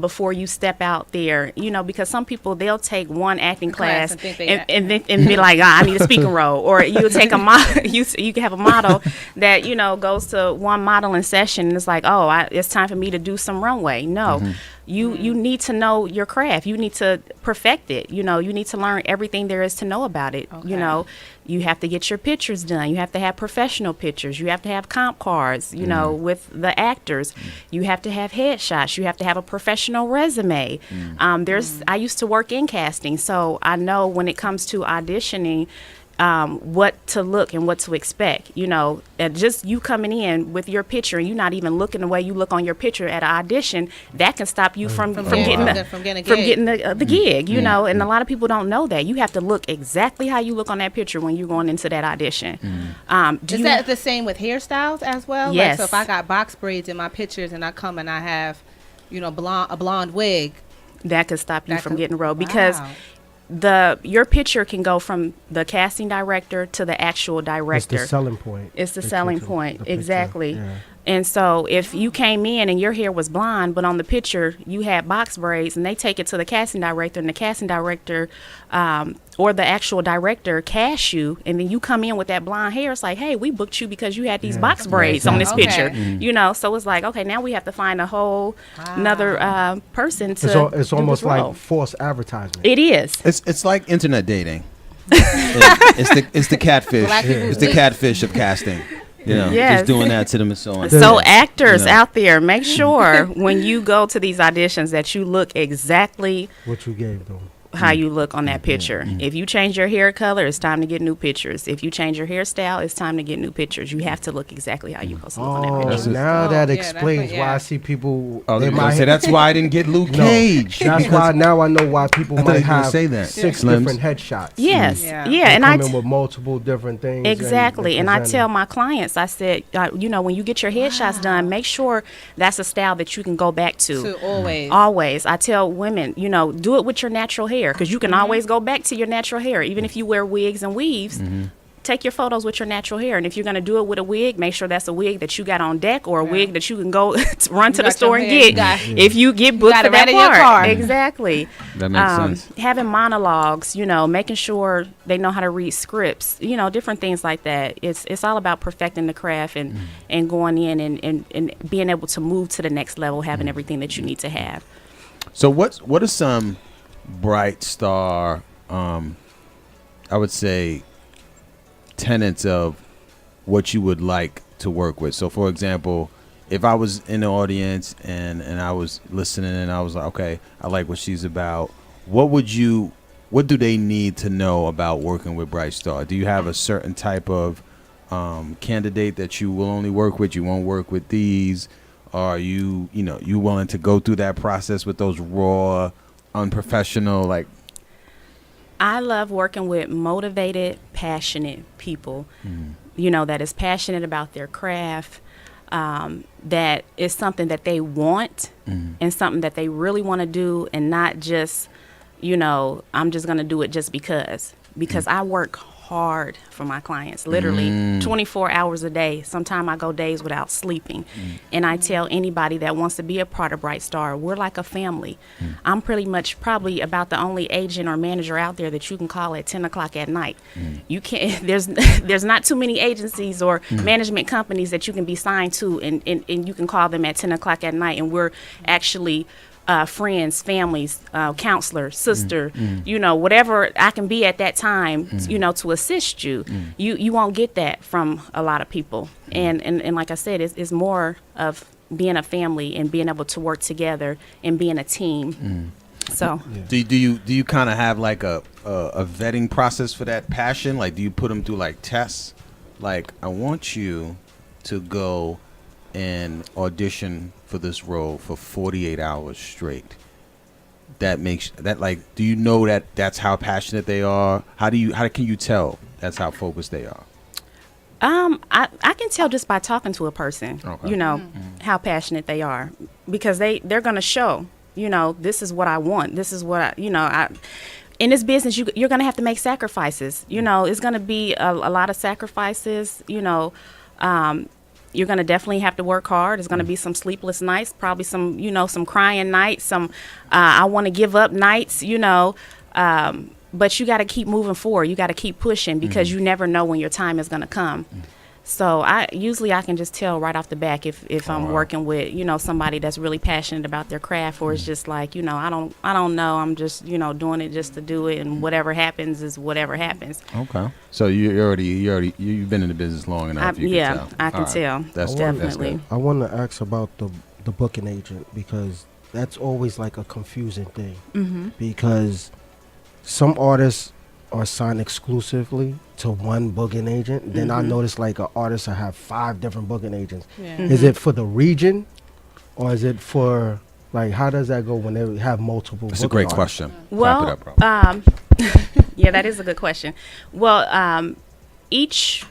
F: before you step out there. Because some people, they'll take one acting class and be like, I need a speaking role. Or you'll take a model. You can have a model that goes to one modeling session and it's like, it's time for me to do some runway. No. You need to know your craft. You need to perfect it. You need to learn everything there is to know about it. Okay. You have to get your pictures done. You have to have professional pictures. You have to have comp cards, with the actors. You have to have headshots. You have to have a professional resume. I used to work in casting, so I know when it comes to auditioning, what to look and what to expect, and just you coming in with your picture and you not even looking the way you look on your picture at an audition, that can stop you from getting the gig, and a lot of people don't know that. You have to look exactly how you look on that picture when you're going into that audition.
C: Is that the same with hairstyles as well?
F: Yes.
C: Like, so if I got box braids in my pictures and I come and I have, a blonde wig,
F: that could stop you from getting a role, because your picture can go from the casting director to the actual director.
A: It's the selling point.
F: It's the selling point. Exactly.
A: Yeah.
F: And so if you came in and your hair was blonde, but on the picture you had box braids, and they take it to the casting director, and the casting director or the actual director casts you, and then you come in with that blonde hair, it's like, hey, we booked you because you had these box braids on this picture. So it's like, okay, now we have to find a whole another person to
A: it's almost like false advertisement.
F: It is.
B: It's like internet dating. it's the catfish. It's the catfish of casting. Just doing that to them and so on.
F: So actors out there, make sure when you go to these auditions that you look exactly
A: what you gave them,
F: how you look on that picture. If you change your hair color, it's time to get new pictures. If you change your hairstyle, it's time to get new pictures. You have to look exactly how you're supposed to look on that picture.
A: Now that explains why I see people.
B: Say that's why I didn't get Luke Cage.
A: That's why now I know why people might have
B: say that.
A: 6 different headshots.
F: Yes,
A: and I come in with multiple different things.
F: Exactly, and I tell my clients, I said, when you get your headshots done, make sure that's a style that you can go back to. Always. I tell women, do it with your natural hair, because you can always go back to your natural hair, even if you wear wigs and weaves. take your photos with your natural hair. And if you're going to do it with a wig, make sure that's a wig that you got on deck, or a wig that you can go run to the store and get if you get booked for that part. Exactly.
B: That makes sense.
F: Having monologues, making sure they know how to read scripts, different things like that. It's all about perfecting the craft and going in and being able to move to the next level, having everything that you need to have.
B: So what are some Bright Star, I would say, tenets of what you would like to work with? So for example, if I was in the audience and I was listening and I was like, okay, I like what she's about, what do they need to know about working with Bright Star? Do you have a certain type of candidate that you will only work with? You won't work with these? Are you willing to go through that process with those raw, unprofessional, like?
F: I love working with motivated, passionate people, that is passionate about their craft, that is something that they want and something that they really want to do, and not just, I'm just going to do it just because I work hard for my clients, literally 24 hours a day. Sometimes I go days without sleeping. And I tell anybody that wants to be a part of Bright Star, we're like a family. I'm pretty much probably about the only agent or manager out there that you can call at 10 o'clock at night. You can't, there's not too many agencies or management companies that you can be signed to and you can call them at 10 o'clock at night, and we're actually friends, families, counselor, sister, whatever I can be at that time, to assist you. You won't get that from a lot of people. And like I said, it's more of being a family and being able to work together and being a team. So
B: do you kind of have like a vetting process for that passion? Like, do you put them through like tests? Like, I want you to go and audition for this role for 48 hours straight. That makes that, like, do you know that that's how passionate they are? How can you tell that's how focused they are?
F: I can tell just by talking to a person, how passionate they are, because they're going to show, this is what I want. This is what I in this business, you're going to have to make sacrifices. It's going to be a lot of sacrifices, you're going to definitely have to work hard. There's going to be some sleepless nights, probably some, some crying nights, some I want to give up nights, but you got to keep moving forward. You got to keep pushing, because you never know when your time is going to come. So I can just tell right off the back if I'm working with, somebody that's really passionate about their craft, or it's just like, I don't know. I'm just, doing it just to do it, and whatever happens is whatever happens.
B: Okay. So you've been in the business long enough.
F: I can tell.
B: That's
F: definitely.
A: I want to ask about the booking agent, because that's always like a confusing thing, because some artists are signed exclusively to one booking agent. Then I noticed like an artist will have 5 different booking agents. Is it for the region, or is it for, like, how does that go when they have multiple?
B: That's a great question.
F: Well,
B: Wrap it up,
F: yeah, that is a good question. Well, each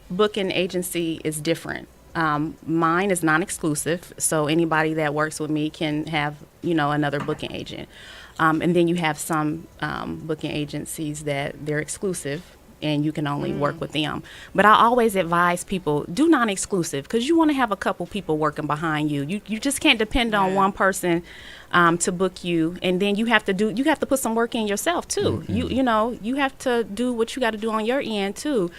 F: booking agency is different. Mine is non-exclusive, so anybody that works with me can have, another booking agent. And then you have some booking agencies that they're exclusive, and you can only work with them. But I always advise people, do non-exclusive, because you want to have a couple people working behind you. You just can't depend on one person to book you, and then you have to put some work in yourself too. You have to do what you got to do on your end too.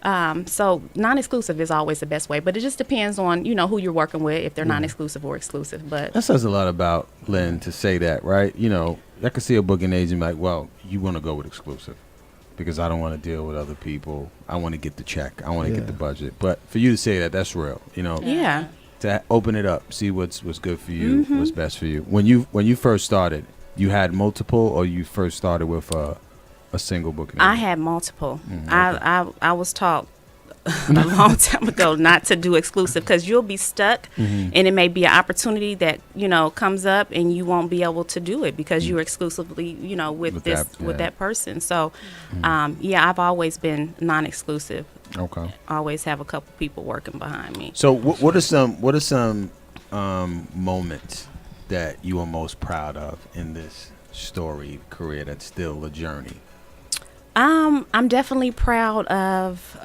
F: So non-exclusive is always the best way, but it just depends on, who you're working with, if they're non-exclusive or exclusive. But
B: that says a lot about Lynn to say that, right? I could see a booking agent like, well, you want to go with exclusive because I don't want to deal with other people. I want to get the check. I want to get the budget. But for you to say that, that's real,
F: Yeah.
B: To open it up, see what's good for you, what's best for you. When you first started, you had multiple, or you first started with a single booking agent?
F: I had multiple. I was taught a long time ago not to do exclusive, because you'll be stuck, and it may be an opportunity that comes up and you won't be able to do it because you're exclusively with that person. So I've always been non-exclusive.
B: Okay.
F: Always have a couple people working behind me.
B: So what are some moments that you are most proud of in this story career that's still a journey?
F: I'm definitely proud of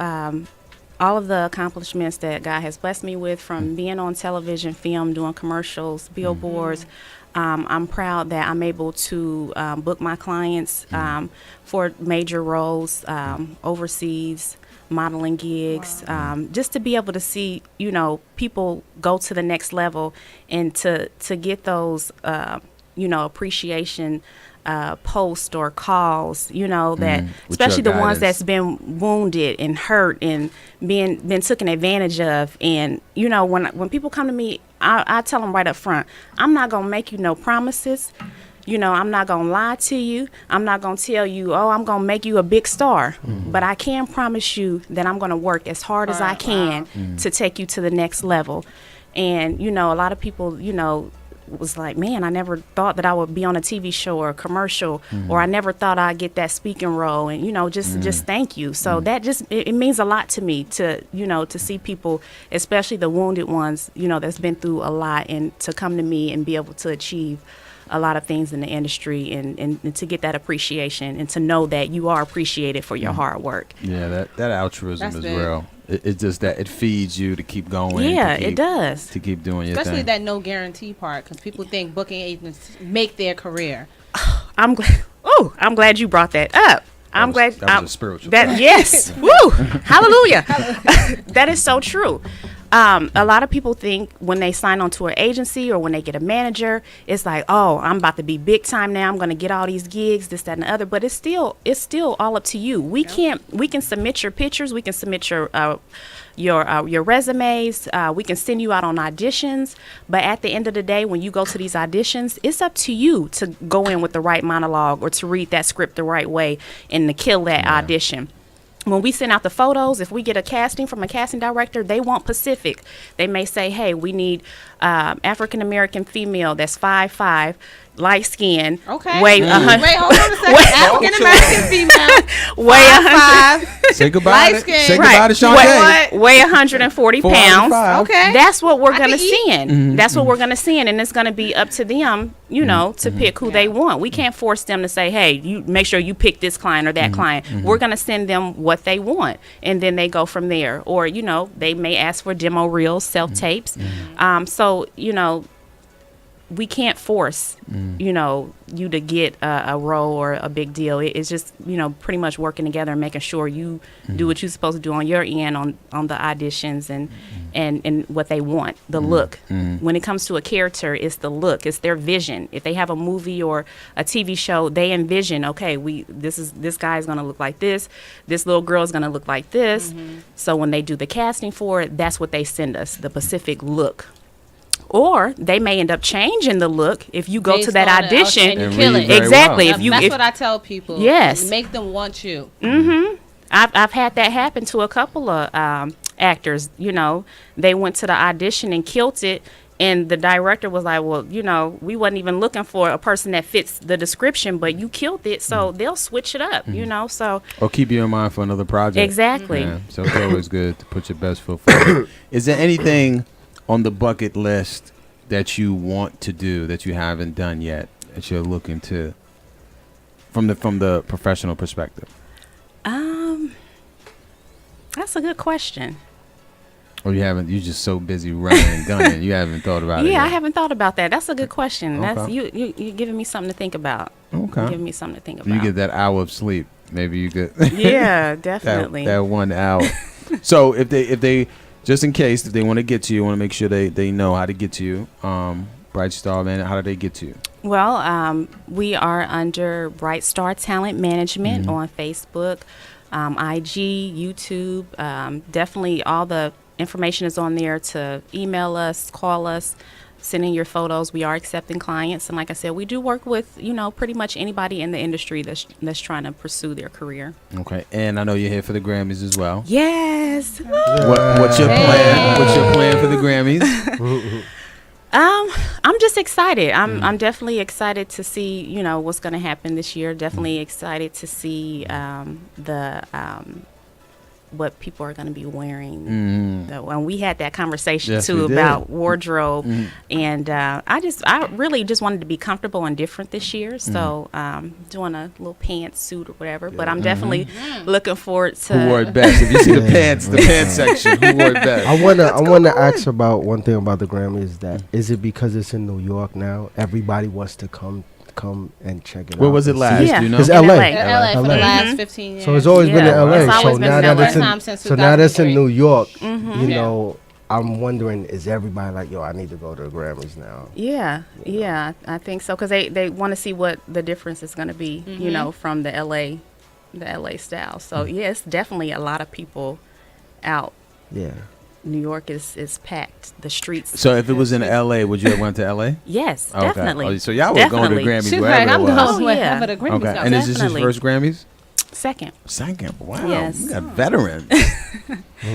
F: all of the accomplishments that God has blessed me with, from being on television, film, doing commercials, billboards. I'm proud that I'm able to book my clients for major roles overseas, modeling gigs, just to be able to see, people go to the next level, and to get those, appreciation post or calls, that especially the ones that's been wounded and hurt and been taken advantage of. And when people come to me, I tell them right up front, I'm not gonna make you no promises. I'm not gonna lie to you. I'm not gonna tell you, oh, I'm gonna make you a big star. But I can promise you that I'm gonna work as hard as I can to take you to the next level. And a lot of people, was like, man, I never thought that I would be on a TV show or a commercial, or I never thought I'd get that speaking role, and just thank you. So that just it means a lot to me to to see people, especially the wounded ones, that's been through a lot, and to come to me and be able to achieve a lot of things in the industry, and to get that appreciation, and to know that you are appreciated for your hard work.
B: Yeah, that altruism is real. It's just that it feeds you to keep going.
F: Yeah, it does.
B: To keep doing your
C: Especially
B: thing.
C: that no guarantee part, because people think booking agents make their career.
F: I'm glad. Oh, I'm glad you brought that up. I'm glad.
B: That was a spiritual.
F: Yes. Woo! Hallelujah. That is so true. A lot of people think when they sign on to an agency or when they get a manager, it's like, oh, I'm about to be big time now. I'm going to get all these gigs, this, that, and the other. But it's still all up to you. We can submit your pictures. We can submit your resumes. We can send you out on auditions. But at the end of the day, when you go to these auditions, it's up to you to go in with the right monologue, or to read that script the right way, and to kill that audition. When we send out the photos, if we get a casting from a casting director, they want Pacific. They may say, hey, we need African-American female that's 5'5", light skin.
C: Okay.
F: Weigh
C: Wait, hold on a second. African-American female,
F: weigh
C: 5'5",
B: Say goodbye.
C: light skin.
B: Say goodbye to Sean Day.
F: Weigh 140 pounds.
C: Okay.
F: That's what we're going to
C: eat.
F: send. That's what we're going to send. And it's going to be up to them, to pick who they want. We can't force them to say, hey, you make sure you pick this client or that client. We're going to send them what they want. And then they go from there. Or, they may ask for demo reels, self-tapes. So, we can't force, you to get a role or a big deal. It's just, pretty much working together and making sure you do what you're supposed to do on your end on the auditions and what they want, the look. When it comes to a character, it's the look, it's their vision. If they have a movie or a TV show, they envision, okay, this guy's gonna look like this little girl's gonna look like this. So when they do the casting for it, that's what they send us, the specific look. Or they may end up changing the look if you go
C: Based
F: to that
C: on it,
F: audition.
C: okay, and you kill it.
F: Exactly.
B: Well.
C: That's what I tell people.
F: Yes.
C: Make them want you.
F: I've had that happen to a couple of actors. They went to the audition and killed it, and the director was like, well, we wasn't even looking for a person that fits the description, but you killed it, so they'll switch it up. So
B: or keep you in mind for another project.
F: Exactly.
B: Yeah, so it's always good to put your best foot forward. Is there anything on the bucket list that you want to do that you haven't done yet, that you're looking to, from the professional perspective?
F: That's a good question.
B: Or you're just so busy running and gunning, you haven't thought about it yet?
F: Yeah, I haven't thought about that. That's a good question.
B: Okay.
F: That's you're giving me something to think about.
B: Okay.
F: You're giving me something to think about.
B: You get that hour of sleep. Maybe you get
F: Yeah, definitely.
B: that 1 hour. So if they just in case, if they want to get to you, want to make sure they know how to get to you. Bright Star, man, how do they get to you?
F: Well, we are under Bright Star Talent Management on Facebook, IG, YouTube. Definitely all the information is on there to email us, call us, send in your photos. We are accepting clients. And like I said, we do work with, pretty much anybody in the industry that's trying to pursue their career.
B: Okay. And I know you're here for the Grammys as well.
F: Yes.
B: What's your plan? What's your plan for the Grammys?
F: I'm just excited. I'm definitely excited to see, what's going to happen this year. Definitely excited to see the what people are going to be wearing. And we had that conversation too
B: we
F: about
B: did.
F: wardrobe, and I really just wanted to be comfortable and different this year. So doing a little pantsuit or whatever. But I'm definitely looking forward to
B: Who wore it best? If you see the pants section, who wore it best?
A: I wanna ask about one thing about the Grammys. That is it because it's in New York now? Everybody wants to come and check it out.
B: Where was it last?
F: Yeah.
B: Do you know?
A: It's
F: In
A: LA.
F: LA.
C: In LA for the last 15 years.
A: So it's always been in
F: Yeah.
A: LA.
F: It's always
A: So
F: been
A: now
F: in
A: that
F: LA.
A: it's in,
C: Time since
A: so now that's in
C: 2003.
A: New York, you
C: Yeah.
A: know, I'm wondering, is everybody like, yo, I need to go to the Grammys now?
F: Yeah, I think so, because they want to see what the difference is going to be, you know, from the LA style. So yeah, it's definitely a lot of people out.
A: Yeah.
F: New York is packed. The streets.
B: So if it was in LA, would you have went to LA?
F: Yes,
B: Okay.
F: definitely.
B: Oh, so y'all were going to the
F: Definitely.
B: Grammys
C: She's
B: wherever
C: like, I'm
B: it was.
C: going
F: Oh,
C: wherever
F: yeah.
C: the Grammys
B: Okay.
C: go.
B: And is this his
F: Definitely.
B: first Grammys?
F: Second.
B: Second. Wow.
F: Yes.
B: We got veterans.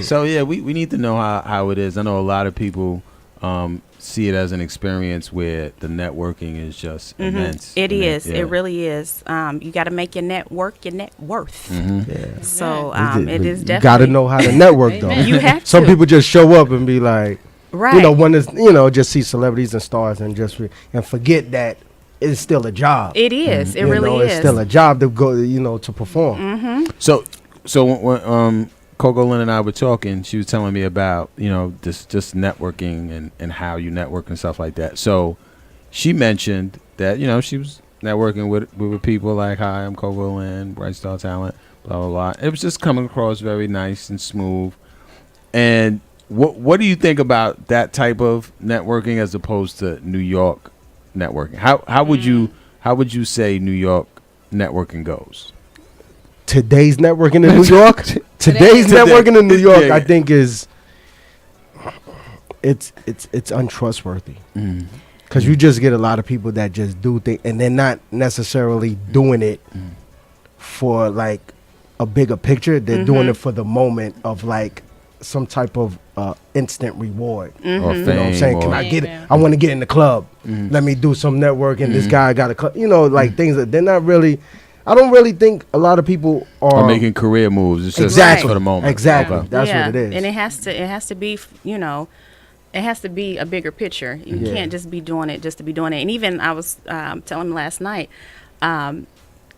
B: So yeah, we need to know how it is. I know a lot of people see it as an experience where the networking is just immense.
F: It
B: And
F: is.
B: yeah.
F: It really is. You got to make your network your net worth.
A: Yeah.
F: So
A: But
F: it is
A: you
F: definitely.
A: gotta know how to network though.
C: Amen.
F: You have
A: Some
F: to.
A: people just show up and be like,
F: Right.
A: you know, when it's, you know, just see celebrities and stars and just and forget that it's still a job.
F: It is. It
A: You
F: really
A: know,
F: is.
A: It's still a job to go, you know, to perform.
B: So when Cokolynn and I were talking, she was telling me about, you know, just networking and how you network and stuff like that. So she mentioned that, you know, she was networking with people like, hi, I'm Cokolynn, Bright Star Talent, blah, blah, blah. It was just coming across very nice and smooth. And what do you think about that type of networking as opposed to New York networking? How would you say New York networking goes?
A: Today's networking in New York, today's networking in New York,
B: Yeah.
A: I think is it's untrustworthy because you just get a lot of people that just do things and they're not necessarily doing it for like a bigger picture. They're doing it for the moment of like some type of instant reward.
B: Or
A: You know what I'm
B: fame
A: saying? Can
B: or-
A: I get it?
C: Yeah.
A: I want to get in the club. Let me do some networking. This guy got a club. You know, like things that they're not really. I don't really think a lot of people are
B: Or making career moves. It's just
A: exactly
B: for the moment.
A: Exactly.
B: Okay.
A: That's what it is.
F: And it has to be, you know, it has to be a bigger picture. You
A: Yeah.
F: can't just be doing it just to be doing it. And even I was telling him last night,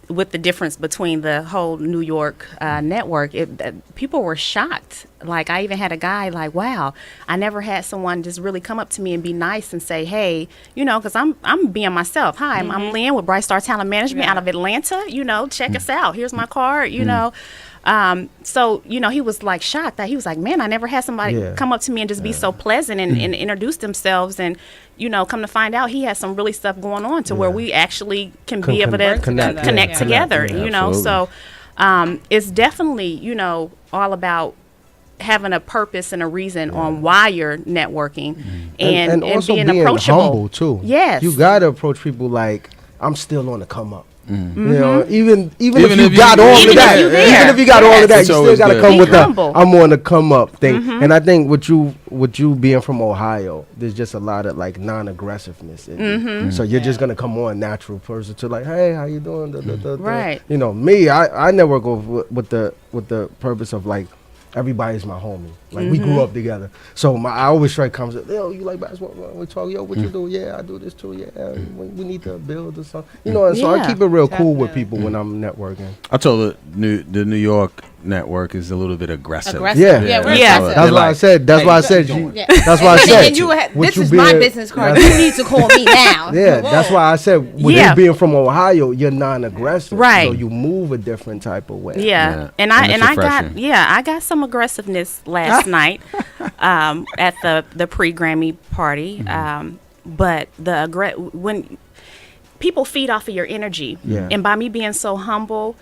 F: with the difference between the whole New York network, people were shocked. Like I even had a guy like, wow, I never had someone just really come up to me and be nice and say, hey, you know, because I'm being myself. Hi, I'm Lynn with Bright Star Talent Management out of Atlanta. You know, check us out. Here's my card. You know. So, you know, he was like shocked that he was like, man, I never had somebody come up to me and just be so pleasant and introduce themselves. And, you know, come to find out he has some really stuff going on to where we actually can be able to
A: connect
F: together,
A: Yeah,
F: you know.
B: absolutely.
F: So it's definitely, you know, all about having a purpose and a reason on why you're networking and
A: also
F: being
A: being
F: approachable.
A: humble too.
F: Yes.
A: You gotta approach people like I'm still on the come up.
F: Mm-hmm.
A: You know, even
B: Even
A: if you
B: if
A: got
B: you-
A: all
B: even
A: of
B: if
A: that,
F: you're there.
A: even if you got all of that,
B: It's
A: you still
B: always
A: gotta
B: good.
A: come
F: Be
A: with the
F: humble.
A: I'm on the come up thing. And I think with you being from Ohio, there's just a lot of like non-aggressiveness in you. So you're just gonna come on natural person to like, hey, how you doing?
F: Right.
A: You know, me, I never go with the purpose of like everybody's my homie. Like we grew up together. So I always try to come say, yo, you like basketball? We talk, yo, what you do? Yeah, I do this too. Yeah, we need to build or something. You know, and so I
F: Yeah.
A: keep it real cool with
C: Definitely.
A: people when I'm networking.
B: I told the New York network is a little bit aggressive.
A: Yeah.
C: Yeah, we're
F: Yeah.
C: aggressive.
A: That's why I said. That's
B: hey,
A: why I
B: what
A: said.
B: you
A: You,
B: doing?
C: Yeah.
A: that's why I
C: And
A: said.
C: then you
A: with
C: this
A: you
C: is my
A: being-
C: business card.
A: that's-
C: You need to call me now.
A: Yeah,
C: Whoa.
A: that's why I said with
F: Yeah.
A: you being from Ohio, you're non-aggressive,
F: Right.
A: So you move a different type of way.
F: Yeah.
B: Yeah.
F: And
B: And it's
F: I got
B: refreshing.
F: I got some aggressiveness last night at the pre-Grammy party. But when people feed off of your energy,
A: Yeah.
F: and by me being so humble,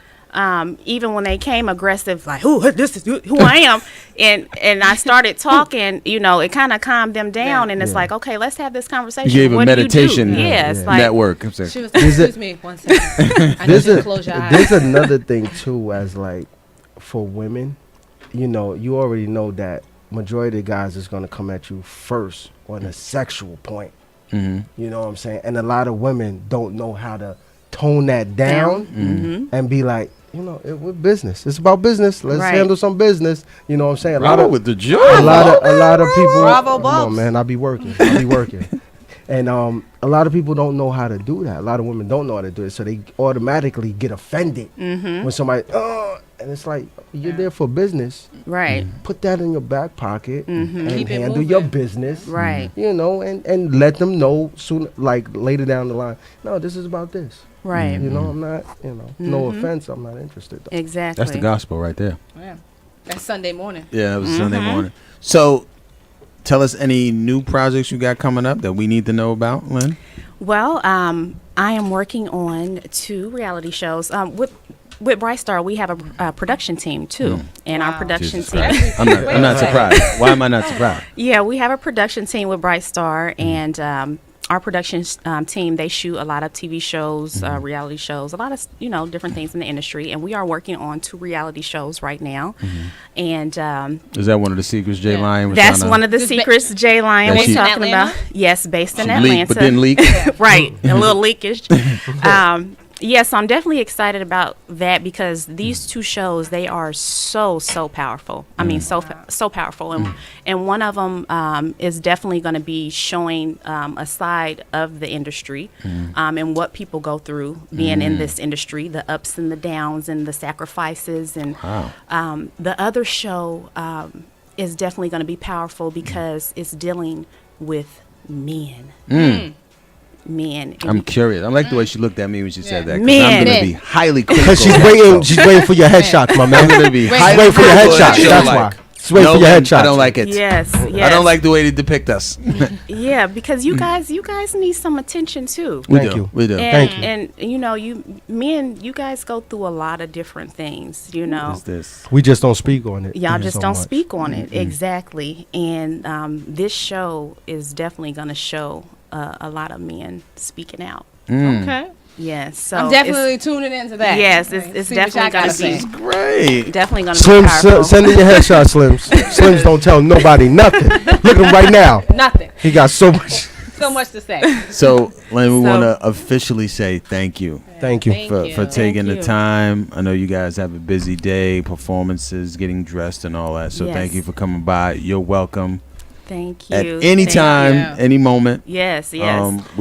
F: even when they came aggressive, like, "Who this is who I am," and I started talking, you know, it kind of calmed them down, and it's
A: Yeah.
F: like, okay, let's have this conversation.
B: You gave a
F: What do you do?
B: meditation
F: Yeah, it's like,
B: network. I'm saying.
C: She was like,
A: Is it-
C: excuse me, 1 second. I need
A: There's
C: you to close your eyes.
A: there's another thing too, as like for women, you know, you already know that majority of the guys is gonna come at you first on a sexual point.
B: Mm-hmm.
A: You know what I'm saying? And a lot of women don't know how to tone that down and be like, we're business. It's about business. Let's handle some business. You know what I'm saying?
B: With the joy.
A: A lot of people.
E: Bravo,
A: come on,
E: Bubs.
A: man. I be working. And a lot of people don't know how to do that. A lot of women don't know how to do it, so they automatically get offended when somebody, and it's like, you're there for business.
F: Right.
A: Put that in your back pocket and
C: Keep it
A: handle
C: moving.
A: your business.
F: Right.
A: And let them know soon, like later down the line, no, this is about this.
F: Right.
A: I'm not, no offense, I'm not interested though.
F: Exactly.
B: That's the gospel right there.
C: Yeah. That's Sunday morning.
B: Yeah, that was Sunday morning. So, tell us any new projects you got coming up that we need to know about, Lynn.
F: Well, I am working on 2 reality shows. With Bright Star, we have a production team too, and our production
B: Jesus
F: team.
B: Christ. I'm not surprised. Why am I not surprised?
F: Yeah, we have a production team with Bright Star, and our production team, they shoot a lot of TV shows, reality shows, a lot of different things in the industry, and we are working on 2 reality shows right now. And
B: Is that one of the secrets Jay Lion was
F: that's
B: trying to-
F: one of the secrets Jay Lion was
B: Based
C: in
F: talking
C: Atlanta?
F: about. Yes, based in
B: She
F: Atlanta.
B: leaked, but didn't leak.
F: Right, a little leakage. Yes, I'm definitely excited about that because these 2 shows, they are so powerful. I mean, so powerful, and one of them is definitely going to be showing a side of the industry and what people go through being in this industry, the ups and the downs and the sacrifices, and the other show is definitely going to be powerful because it's dealing with men. Men.
B: I'm curious. I like the way she looked at me when she said that. 'Cause
F: Men.
B: I'm going to be highly critical.
A: Because she's waiting for your headshots, my man.
B: I'm going to be
C: Wait,
B: highly
A: waiting for your
B: critical of that
A: headshots.
B: show,
A: That's
B: like,
A: why. She's waiting for your
B: Lynn,
A: headshots.
B: I don't like it.
F: Yes.
B: I don't like the way they depict us.
F: Yeah, because you guys need some attention too.
A: Thank you.
B: We do.
F: And,
A: Thank you.
F: And you guys go through a lot of different things.
B: What is this?
A: We just don't speak on it.
F: Y'all just
A: so
F: don't
A: much.
F: speak on it exactly. And this show is definitely going to show a lot of men speaking out.
C: Okay.
F: Yes, so
C: I'm definitely tuning into that.
F: Yes, it's
C: See what
F: definitely
C: y'all
F: gonna
C: gotta
F: be-
C: say.
B: Great.
F: definitely going to be
A: Slims,
F: powerful.
A: send in your headshot, Slims. Slims don't tell nobody nothing. Look at him right now.
C: Nothing.
A: He got so much.
C: So much to say.
B: So, Lynn, we
F: So-
B: want to officially say thank you.
A: Thank you.
C: Thank
B: For
C: you.
B: taking the
F: you.
B: time. I know you guys have a busy day, performances, getting dressed and all that. So
F: Yes.
B: thank you for coming by. You're welcome
F: Thank you.
B: at any
F: Thank
B: time,
C: you.
B: any moment.
F: Yes.
B: We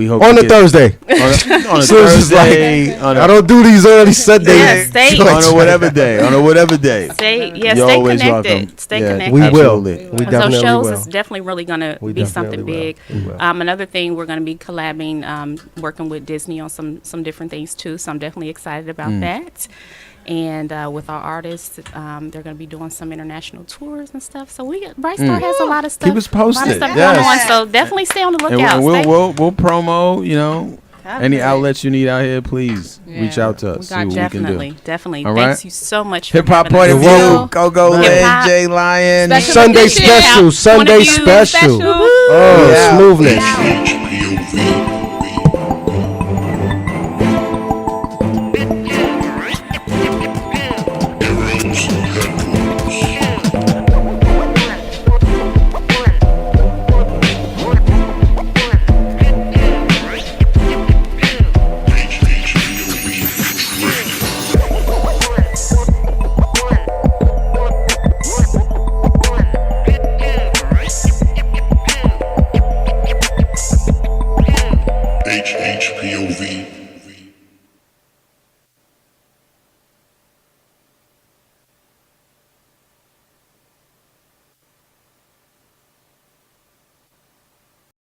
B: hope
A: On
B: to
A: a
B: get-
A: Thursday.
B: on a
A: Slims is like,
B: Thursday, on
A: I
B: a,
A: don't do these early Sunday.
F: Yes, stay-
B: on a whatever day, on a whatever day.
F: Stay
B: You're
F: stay
B: always
F: connected.
B: welcome.
F: Stay
B: Yeah,
F: connected.
A: We will.
B: Absolutely.
A: We
F: Those
A: definitely
F: shows
A: will.
F: is definitely really going to
A: We
F: be
A: definitely
F: something
A: will.
F: big.
A: We will.
F: Another thing, we're going to be collabing, working with Disney on some different things too. So I'm definitely excited about that. And with our artists, they're going to be doing some international tours and stuff. So Bright Star has a lot of stuff.
B: Keep us
F: A lot of
B: posted.
F: stuff
B: Yes.
F: going on. So definitely stay on the
B: And
F: lookout.
B: we'll promo, any outlets you need out here, please reach
C: Yeah.
B: out to us. See
C: got
B: what we can do.
F: Definitely.
B: All
F: Thanks
B: right.
F: you so much for
B: HipHop
F: having
B: point
F: us.
B: of
A: You're
B: view. Go, Lynn,
F: Hip-hop.
B: Jay Lion.
C: Special
A: Sunday
C: edition.
A: special. Sunday
F: you.
A: special.
C: Special.
A: Oh,
B: Yeah.
A: smoothness.
G: HHPOV.